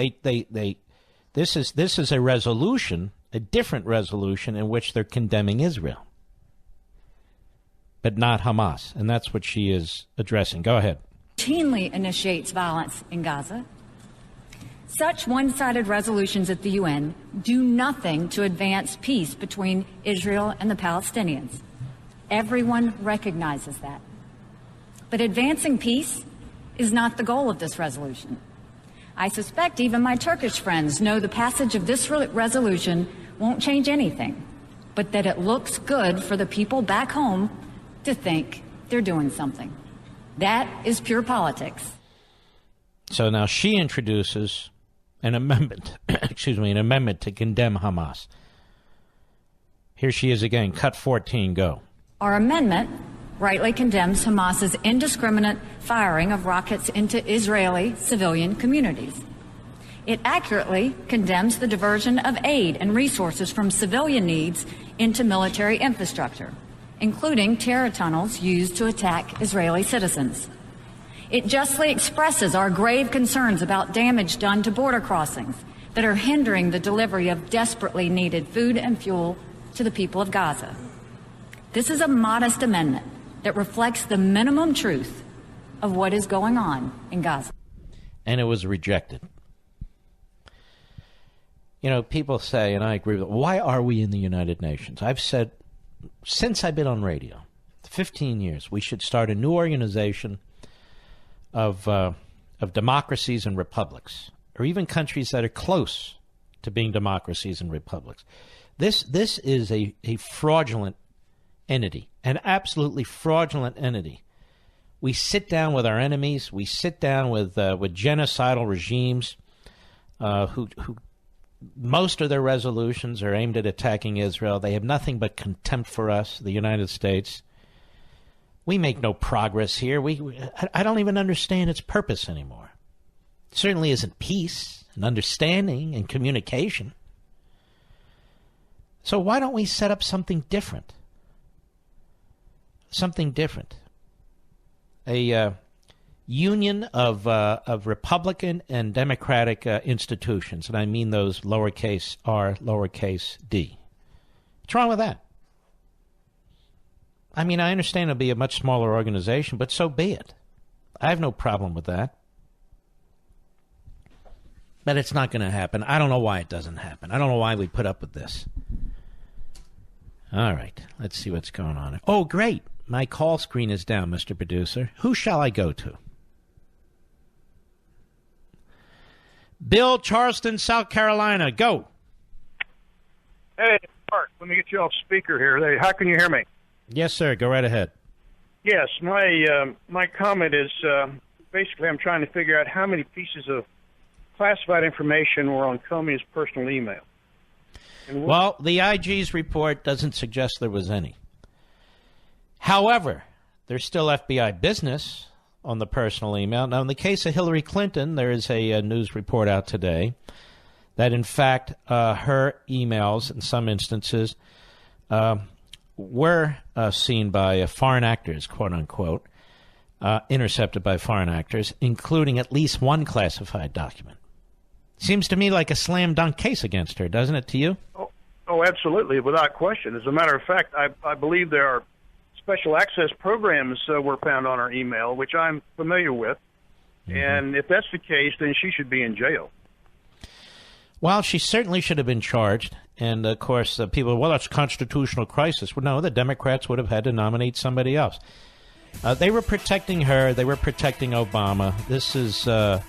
this is a resolution, a different resolution in which they're condemning Israel, but not Hamas, and that's what she is addressing. Go ahead. Routinely initiates violence in Gaza. Such one-sided resolutions at the UN do nothing to advance peace between Israel and the Palestinians. Everyone recognizes that. But advancing peace is not the goal of this resolution. I suspect even my Turkish friends know the passage of this resolution won't change anything, but that it looks good for the people back home to think they're doing something. That is pure politics. So now she introduces an amendment, an amendment to condemn Hamas. Here she is again. Cut 14, go. Our amendment rightly condemns Hamas's indiscriminate firing of rockets into Israeli civilian communities. It accurately condemns the diversion of aid and resources from civilian needs into military infrastructure, including terror tunnels used to attack Israeli citizens. It justly expresses our grave concerns about damage done to border crossings that are hindering the delivery of desperately needed food and fuel to the people of Gaza. This is a modest amendment that reflects the minimum truth of what is going on in Gaza. And it was rejected. You know, people say, and I agree with it, why are we in the United Nations? I've said, since I've been on radio, 15 years, we should start a new organization of democracies and republics, or even countries that are close to being democracies and republics. This is a fraudulent entity, an absolutely fraudulent entity. We sit down with our enemies. We sit down with genocidal regimes who most of their resolutions are aimed at attacking Israel. They have nothing but contempt for us, the United States. We make no progress here. I don't even understand its purpose anymore. It certainly isn't peace and understanding and communication. So why don't we set up something different? Something different. A union of Republican and Democratic institutions, and I mean those lowercase r, lowercase d. What's wrong with that? I mean, I understand it'll be a much smaller organization, but so be it. I have no problem with that. But it's not going to happen. I don't know why it doesn't happen. I don't know why we put up with this. All right, let's see what's going on. Oh, great. My call screen is down, Mr. Producer. Who shall I go to? Bill, Charleston, South Carolina. Go. Hey, Mark, let me get you off speaker here. Hey, how can you hear me? Yes, sir. Go right ahead. Yes, my comment is basically I'm trying to figure out how many pieces of classified information were on Comey's personal email. Well, the IG's report doesn't suggest there was any. However, there's still FBI business on the personal email. Now, in the case of Hillary Clinton, there is a news report out today that, in fact, her emails, in some instances, were seen by foreign actors, quote-unquote, intercepted by foreign actors, including at least one classified document. Seems to me like a slam-dunk case against her, doesn't it to you? Oh, absolutely, without question. As a matter of fact, I believe there are special access programs were found on her email, which I'm familiar with. Mm-hmm. And if that's the case, then she should be in jail. Well, she certainly should have been charged. And, of course, people, well, that's a constitutional crisis. Well, no, the Democrats would have had to nominate somebody else. They were protecting her. They were protecting Obama. This is a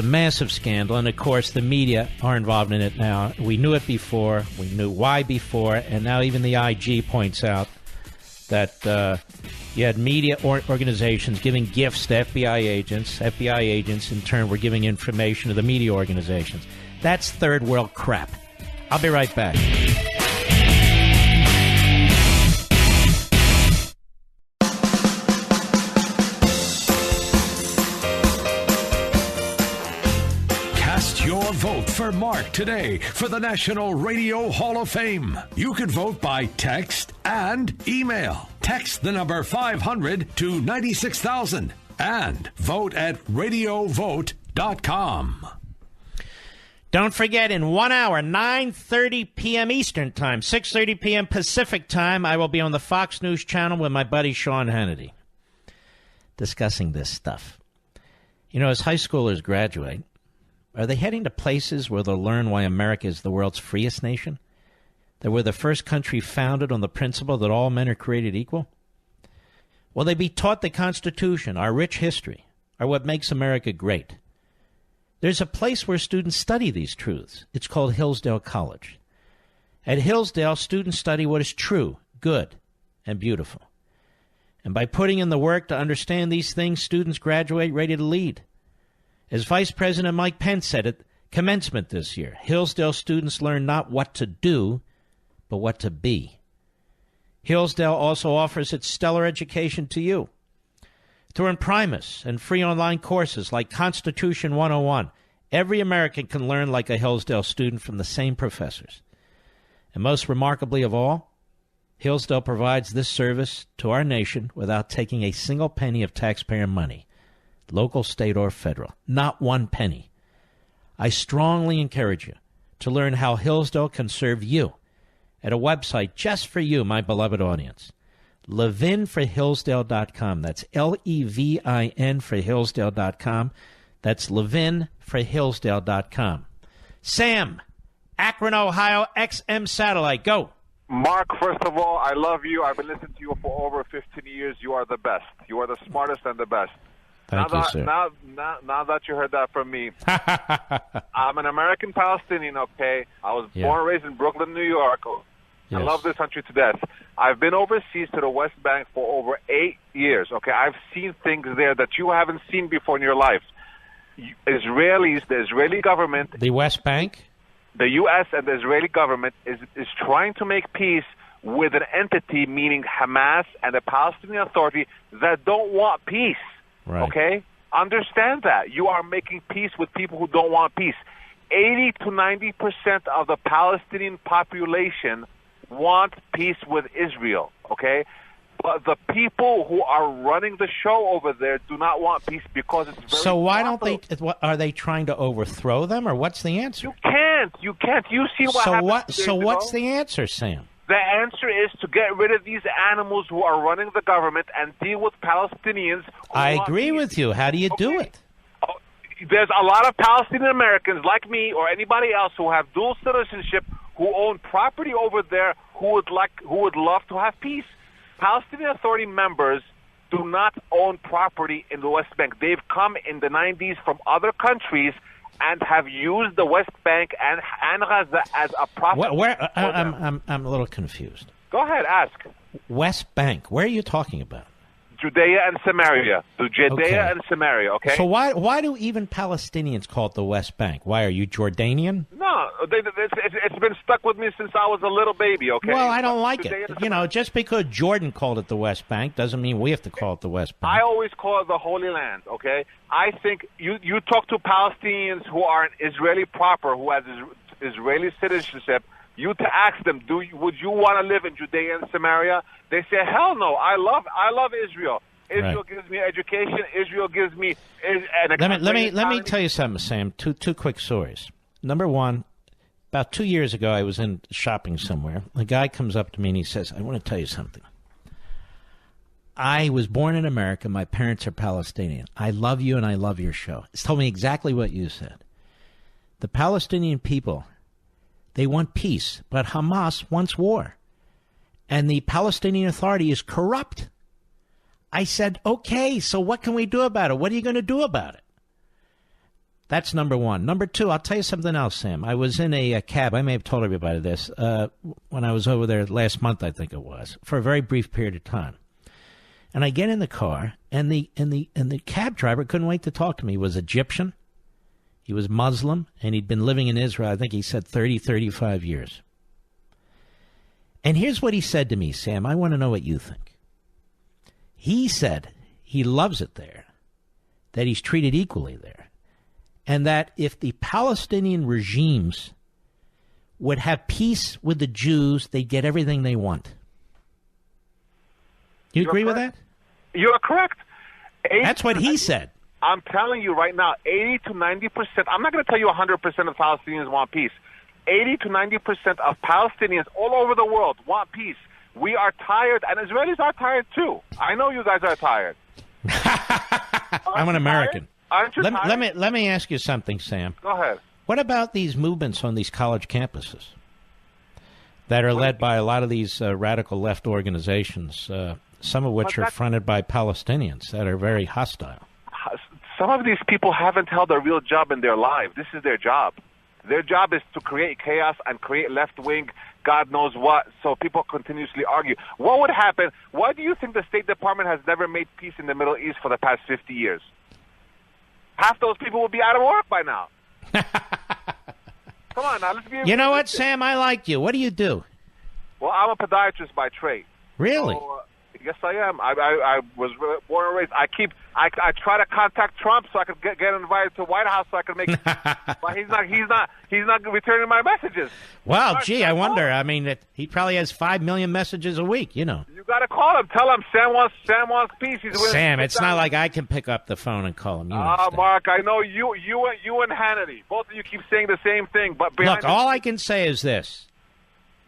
massive scandal. And, of course, the media are involved in it now. We knew it before. We knew why before. And now even the IG points out that you had media organizations giving gifts to FBI agents. FBI agents, in turn, were giving information to the media organizations. That's third world crap. I'll be right back. Cast your vote for Mark today for the National Radio Hall of Fame. You can vote by text and email. Text the number 500 to 96,000 and vote at radiovote.com. Don't forget, in 1 hour, 9:30 p.m. Eastern Time, 6:30 p.m. Pacific Time, I will be on the Fox News Channel with my buddy Sean Hannity discussing this stuff. You know, as high schoolers graduate, are they heading to places where they'll learn why America is the world's freest nation? That we're the first country founded on the principle that all men are created equal? Will they be taught the Constitution, our rich history, or what makes America great? There's a place where students study these truths. It's called Hillsdale College. At Hillsdale, students study what is true, good, and beautiful. And by putting in the work to understand these things, students graduate ready to lead. As Vice President Mike Pence said at commencement this year, Hillsdale students learn not what to do, but what to be. Hillsdale also offers its stellar education to you. Through Imprimis and free online courses like Constitution 101, every American can learn like a Hillsdale student from the same professors. And most remarkably of all, Hillsdale provides this service to our nation without taking a single penny of taxpayer money, local, state, or federal. Not one penny. I strongly encourage you to learn how Hillsdale can serve you at a website just for you, my beloved audience. LevinForHillsdale.com. That's Levin for Hillsdale.com. That's LevinForHillsdale.com. Sam, Akron, Ohio, XM Satellite. Go. Mark, first of all, I love you. I've been listening to you for over 15 years. You are the best. You are the smartest and the best. Thank you, sir. Now that you heard that from me, I'm an American Palestinian, okay? I was born and raised in Brooklyn, New York. Yes. I love this country to death. I've been overseas to the West Bank for over 8 years, okay? I've seen things there that you haven't seen before in your life. Israelis, the Israeli government... The West Bank? The U.S. and the Israeli government is trying to make peace with an entity, meaning Hamas and the Palestinian Authority, that don't want peace. Right. Okay? Understand that. You are making peace with people who don't want peace. 80 to 90% of the Palestinian population want peace with Israel. Okay? But the people who are running the show over there do not want peace because it's very So why don't they? Are they trying to overthrow them, or what's the answer? You can't. You see what happened. So what's the answer, Sam? The answer is to get rid of these animals who are running the government and deal with Palestinians. I agree with you. How do you do it? There's a lot of Palestinian Americans like me or anybody else who have dual citizenship who own property over there who would love to have peace. Palestinian Authority members do not own property in the West Bank. They've come in the 90s from other countries and have used the West Bank and Gaza as a property. I'm a little confused. Go ahead, ask. West Bank. Where are you talking about? Judea and Samaria. And Samaria, okay? So why do even Palestinians call it the West Bank? Why, are you Jordanian? No, it's been stuck with me since I was a little baby, okay? Well, I don't like it. Just because Jordan called it the West Bank doesn't mean we have to call it the West Bank. I always call it the Holy Land, okay? I think you talk to Palestinians who are Israeli proper, who has Israeli citizenship, you to ask them, would you want to live in Judea and Samaria? They say, hell no. I love Israel. Israel gives me education. Israel gives me Let me tell you something, Sam. Two quick stories. Number one, about 2 years ago, I was in shopping somewhere. A guy comes up to me and he says, I want to tell you something. I was born in America. My parents are Palestinian. I love you and I love your show. It's told me exactly what you said. The Palestinian people, they want peace, but Hamas wants war. And the Palestinian Authority is corrupt. I said, okay, so what can we do about it? What are you going to do about it? That's number one. Number two, I'll tell you something else, Sam. I was in a cab. I may have told everybody this when I was over there last month, I think it was, for a very brief period of time. And I get in the car, and the cab driver couldn't wait to talk to me. He was Egyptian. He was Muslim, and he'd been living in Israel, I think he said 35 years. And here's what he said to me, Sam. I want to know what you think. He said he loves it there, that he's treated equally there, and that if the Palestinian regimes would have peace with the Jews, they'd get everything they want. You agree with that? You're correct. That's what he said. I'm telling you right now, 80 to 90%, I'm not going to tell you 100% of Palestinians want peace. 80 to 90% of Palestinians all over the world want peace. We are tired, and Israelis are tired too. I know you guys are tired. I'm an American. Aren't you tired? Let me ask you something, Sam. Go ahead. What about these movements on these college campuses that are led by a lot of these radical left organizations, some of which are fronted by Palestinians that are very hostile? Some of these people haven't held a real job in their life. This is their job. Their job is to create chaos and create left-wing, God knows what, so people continuously argue. What would happen? Why do you think the State Department has never made peace in the Middle East for the past 50 years? Half those people would be out of work by now. Come on now, let's be... You know what, Sam? I like you. What do you do? Well, I'm a podiatrist by trade. Really? So, Yes, I am. I was born and raised. I try to contact Trump so I could get invited to the White House so I could make. But he's not returning my messages. Well, gee, I wonder. I mean, he probably has 5 million messages a week. You know. You got to call him. Tell him Sam wants peace. Sam, it's not like I can pick up the phone and call him. Mark, I know you and Hannity. Both of you keep saying the same thing. But look, all I can say is this: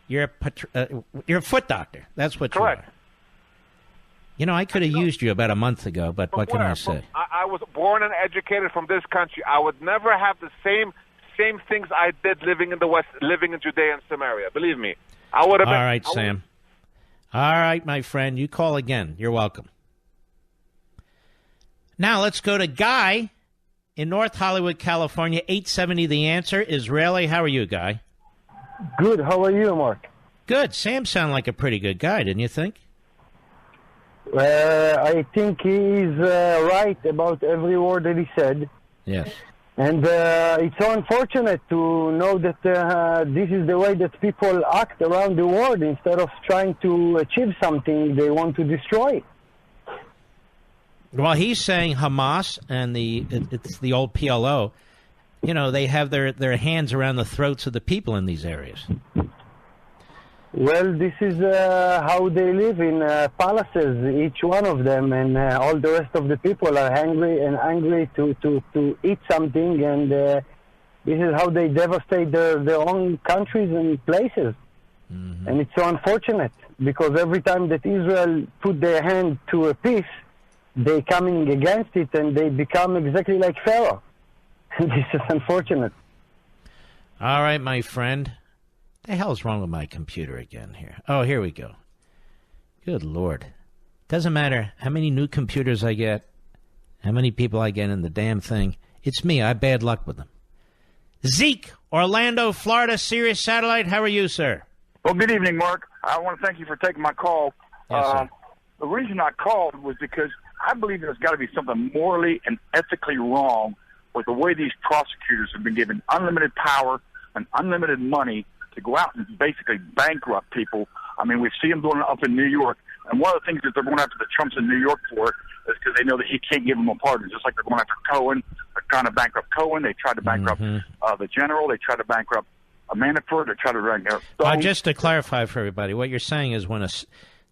you're a foot doctor. That's what correct. You are. You know, I could have used you about a month ago, but what can I say? I was born and educated from this country. I would never have the same things I did living in the West, living in Judea and Samaria. Believe me, I would have. All right, Sam. All right, my friend. You call again. You're welcome. Now let's go to Guy in North Hollywood, California. 870 The Answer. Israeli. How are you, Guy? Good. How are you, Mark? Good. Sam sounded like a pretty good guy, didn't you think? I think he is right about every word that he said. Yes. And it's so unfortunate to know that this is the way that people act around the world. Instead of trying to achieve something, they want to destroy it. Well, he's saying Hamas and it's the old PLO, you know, they have their hands around the throats of the people in these areas. Well, this is how they live in palaces, each one of them, and all the rest of the people are angry to eat something, and this is how they devastate their own countries and places. Mm-hmm. And it's so unfortunate, because every time that Israel put their hand to a peace, they coming against it, and they become exactly like Pharaoh. This is unfortunate. All right, my friend. The hell's wrong with my computer again here? Oh, here we go. Good Lord. Doesn't matter how many new computers I get, how many people I get in the damn thing. It's me. I have bad luck with them. Zeke, Orlando, Florida, Sirius Satellite. How are you, sir? Well, good evening, Mark. I want to thank you for taking my call. Yes, the reason I called was because I believe there's got to be something morally and ethically wrong with the way these prosecutors have been given unlimited power and unlimited money to go out and basically bankrupt people. I mean, we see them doing it up in New York. And one of the things that they're going after the Trumps in New York for is because they know that he can't give them a pardon. Just like they're going after Cohen. They're trying to bankrupt Cohen. They tried to bankrupt the general. They tried to bankrupt Manafort. They tried to bankrupt Stone. Just to clarify for everybody, what you're saying is when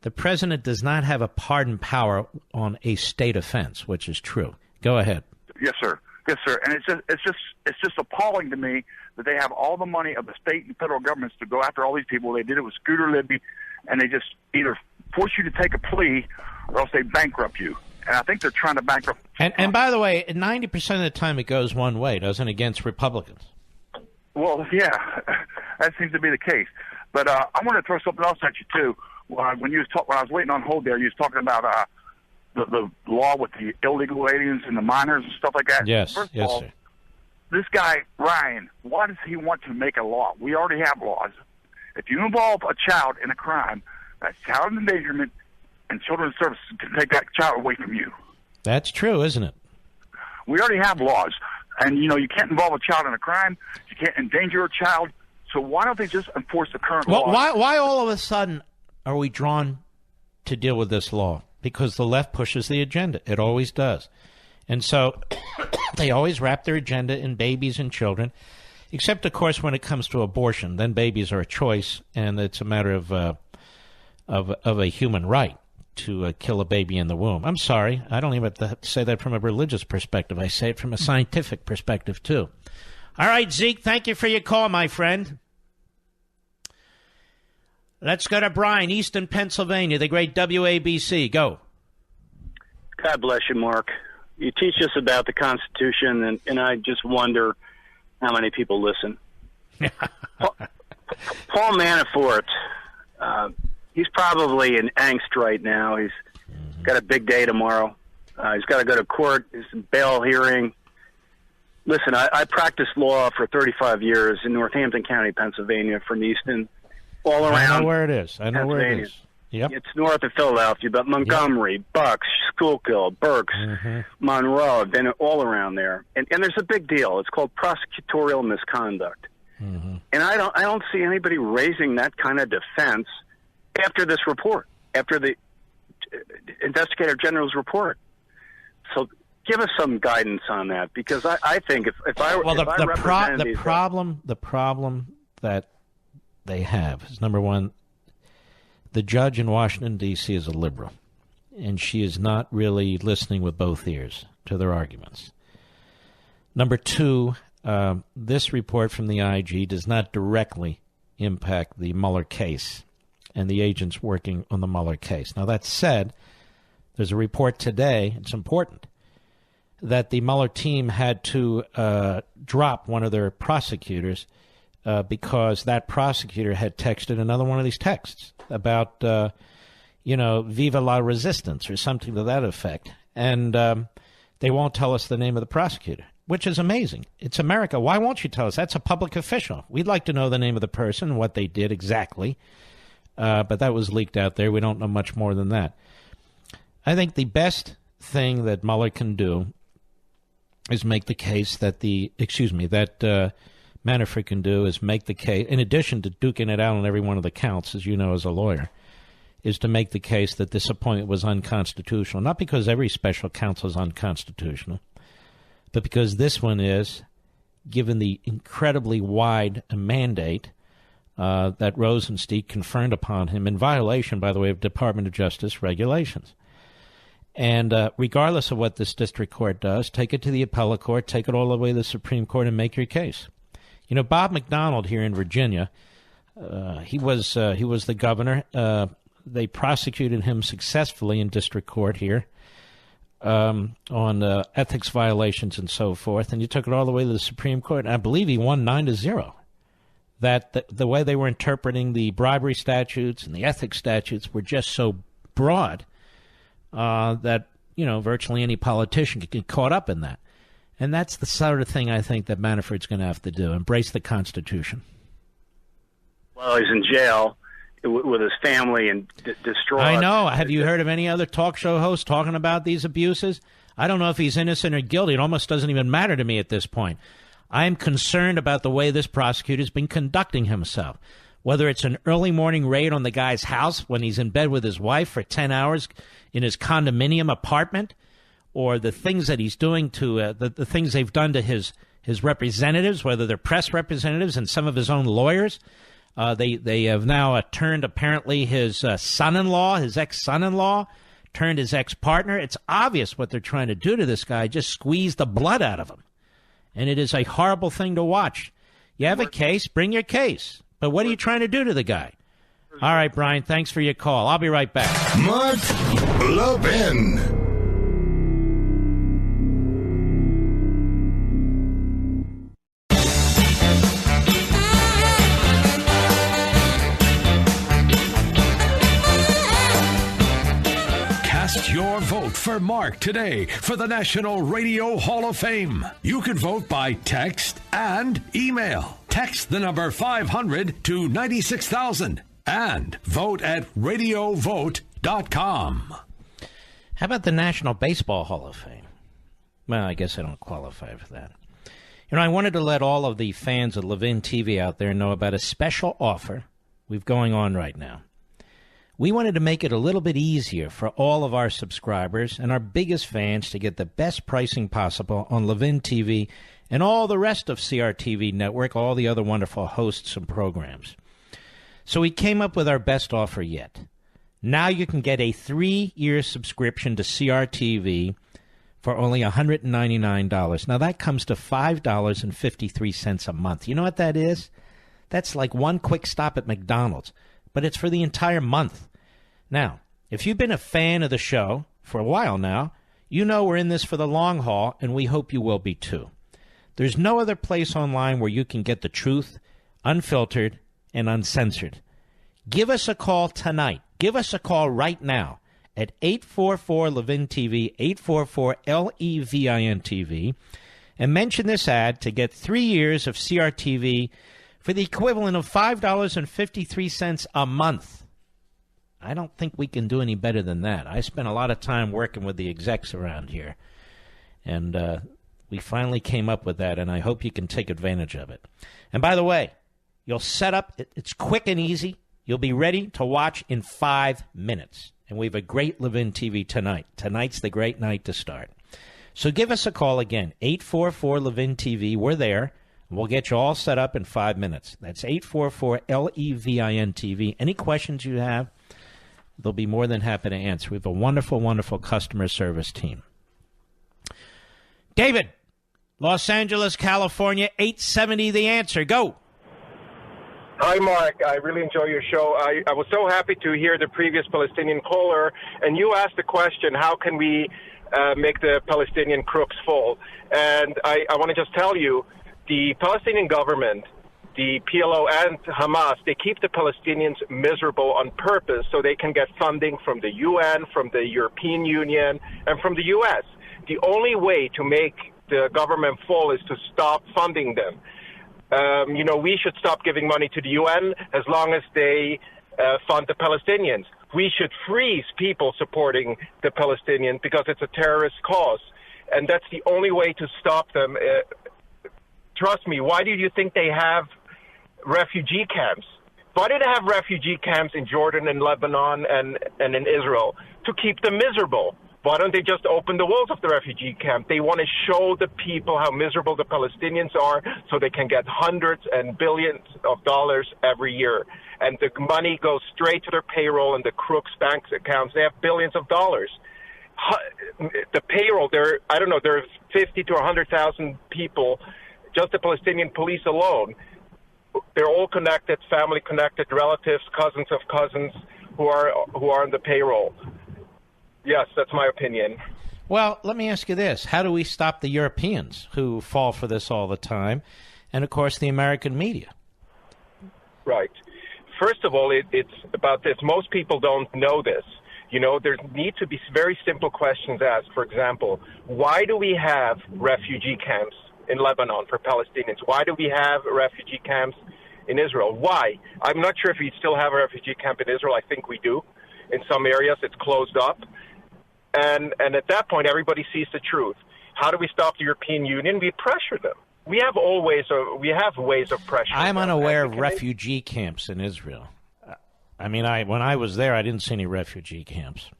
the president does not have a pardon power on a state offense, which is true. Go ahead. Yes, sir. Yes, sir. And it's just appalling to me that they have all the money of the state and federal governments to go after all these people. They did it with Scooter Libby, and they just either force you to take a plea or else they bankrupt you. And I think they're trying to bankrupt. And by the way, 90% of the time it goes one way, doesn't it, against Republicans? Well, yeah, that seems to be the case. But I want to throw something else at you too. When I was waiting on hold there, you was talking about the law with the illegal aliens and the minors and stuff like that. Yes, First yes, of all, sir. This guy, Ryan, why does he want to make a law? We already have laws. If you involve a child in a crime, that's child endangerment, and children's services can take that child away from you. That's true, isn't it? We already have laws. And, you know, you can't involve a child in a crime. You can't endanger a child. So why don't they just enforce the current law? Why all of a sudden are we drawn to deal with this law? Because the left pushes the agenda. It always does. And so they always wrap their agenda in babies and children, except, of course, when it comes to abortion. Then babies are a choice, and it's a matter of a human right to kill a baby in the womb. I'm sorry. I don't even have to say that from a religious perspective. I say it from a scientific perspective, too. All right, Zeke, thank you for your call, my friend. Let's go to Brian, Easton, Pennsylvania, the great WABC. Go. God bless you, Mark. You teach us about the Constitution, and I just wonder how many people listen. Paul Manafort, he's probably in angst right now. He's got a big day tomorrow. He's got to go to court. There's a bail hearing. Listen, I practiced law for 35 years in Northampton County, Pennsylvania, from Easton, all around. I know where it is. Yep. It's north of Philadelphia, but Montgomery, Bucks, Schuylkill, Berks, Monroe, then all around there. And there's a big deal. It's called prosecutorial misconduct. And I don't see anybody raising that kind of defense after this report, after the Investigator General's report. So give us some guidance on that, because I think if I the problem that they have is, number one, the judge in Washington, D.C. is a liberal, and she is not really listening with both ears to their arguments. Number two, this report from the IG does not directly impact the Mueller case and the agents working on the Mueller case. Now, that said, there's a report today, it's important, that the Mueller team had to drop one of their prosecutors because that prosecutor had texted another one of these texts about, Viva la Resistance or something to that effect. And they won't tell us the name of the prosecutor, which is amazing. It's America. Why won't you tell us? That's a public official. We'd like to know the name of the person, what they did exactly. But that was leaked out there. We don't know much more than that. I think the best thing that Mueller can do is make the case that Manafort can do is make the case, in addition to duking it out on every one of the counts, as you know as a lawyer, is to make the case that this appointment was unconstitutional, not because every special counsel is unconstitutional, but because this one is, given the incredibly wide mandate that Rosenstein conferred upon him in violation, by the way, of Department of Justice regulations. And regardless of what this district court does, take it to the appellate court, take it all the way to the Supreme Court, and make your case. You know, Bob McDonald here in Virginia, he was the governor. They prosecuted him successfully in district court here on ethics violations and so forth, and you took it all the way to the Supreme Court. And I believe he won 9-0. That the way they were interpreting the bribery statutes and the ethics statutes were just so broad that, virtually any politician could get caught up in that. And that's the sort of thing I think that Manafort's going to have to do, embrace the Constitution. Well, he's in jail with his family and distraught. I know. Have you heard of any other talk show host talking about these abuses? I don't know if he's innocent or guilty. It almost doesn't even matter to me at this point. I am concerned about the way this prosecutor's been conducting himself. Whether it's an early morning raid on the guy's house when he's in bed with his wife for 10 hours in his condominium apartment, or the things that he's doing to the things they've done to his representatives, whether they're press representatives and some of his own lawyers. They have now turned apparently his son-in-law, his ex-son-in-law, turned his ex-partner. It's obvious what they're trying to do to this guy, just squeeze the blood out of him. And it is a horrible thing to watch. You have a case, bring your case. But what are you trying to do to the guy? All right, Brian, thanks for your call. I'll be right back. Mark Levin. Cast your vote for Mark today for the National Radio Hall of Fame. You can vote by text and email. Text the number 500 to 96,000 and vote at radiovote.com. How about the National Baseball Hall of Fame? Well, I guess I don't qualify for that. I wanted to let all of the fans of Levin TV out there know about a special offer we've going on right now. We wanted to make it a little bit easier for all of our subscribers and our biggest fans to get the best pricing possible on Levin TV and all the rest of CRTV Network, all the other wonderful hosts and programs. So we came up with our best offer yet. Now you can get a 3-year subscription to CRTV for only $199. Now that comes to $5.53 a month. You know what that is? That's like one quick stop at McDonald's, but it's for the entire month. Now, if you've been a fan of the show for a while now, you know we're in this for the long haul, and we hope you will be too. There's no other place online where you can get the truth, unfiltered and uncensored. Give us a call tonight. Give us a call right now at 844-LEVIN-TV, 844-LEVIN-TV, and mention this ad to get 3 years of CRTV for the equivalent of $5.53 a month. I don't think we can do any better than that. I spent a lot of time working with the execs around here, and we finally came up with that, and I hope you can take advantage of it. And by the way, you'll set up, it's quick and easy. You'll be ready to watch in 5 minutes. And we have a great Levin TV tonight. Tonight's the great night to start. So give us a call again, 844-LEVIN-TV. We're there. We'll get you all set up in 5 minutes. That's 844-LEVIN-TV. Any questions you have, they'll be more than happy to answer. We have a wonderful, wonderful customer service team. David, Los Angeles, California, 870 The Answer. Go. Hi, Mark. I really enjoy your show. I was so happy to hear the previous Palestinian caller, and you asked the question, how can we make the Palestinian crooks fall? And I want to just tell you, the Palestinian government, the PLO and Hamas, they keep the Palestinians miserable on purpose so they can get funding from the UN, from the European Union, and from the U.S. The only way to make the government fall is to stop funding them. We should stop giving money to the UN as long as they fund the Palestinians. We should freeze people supporting the Palestinians because it's a terrorist cause. And that's the only way to stop them. Trust me, why do you think they have refugee camps? Why do they have refugee camps in Jordan and Lebanon and in Israel? To keep them miserable. Why don't they just open the walls of the refugee camp? They want to show the people how miserable the Palestinians are so they can get hundreds and billions of dollars every year. And the money goes straight to their payroll and the crooks' bank accounts. They have billions of dollars. The payroll, there are 50 to 100,000 people, just the Palestinian police alone. They're all connected, family connected, relatives, cousins of cousins who are on the payroll. Yes, that's my opinion. Well, let me ask you this. How do we stop the Europeans who fall for this all the time? And, of course, the American media. Right. First of all, it's about this. Most people don't know this. There need to be very simple questions asked. For example, why do we have refugee camps in Lebanon for Palestinians? Why do we have refugee camps in Israel? Why? I'm not sure if we still have a refugee camp in Israel. I think we do. In some areas, it's closed up. And at that point, everybody sees the truth. How do we stop the European Union? We pressure them. We have ways of pressure. I'm unaware of refugee camps in Israel. When I was there, I didn't see any refugee camps.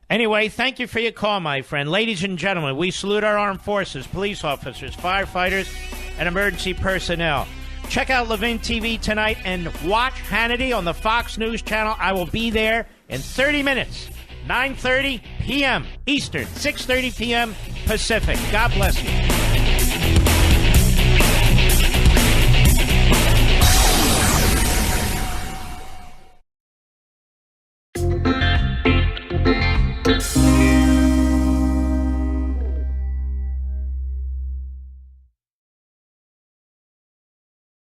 Anyway, thank you for your call, my friend. Ladies and gentlemen, we salute our armed forces, police officers, firefighters, and emergency personnel. Check out Levin TV tonight and watch Hannity on the Fox News channel. I will be there in 30 minutes, 9:30 p.m. Eastern, 6:30 p.m. Pacific. God bless you.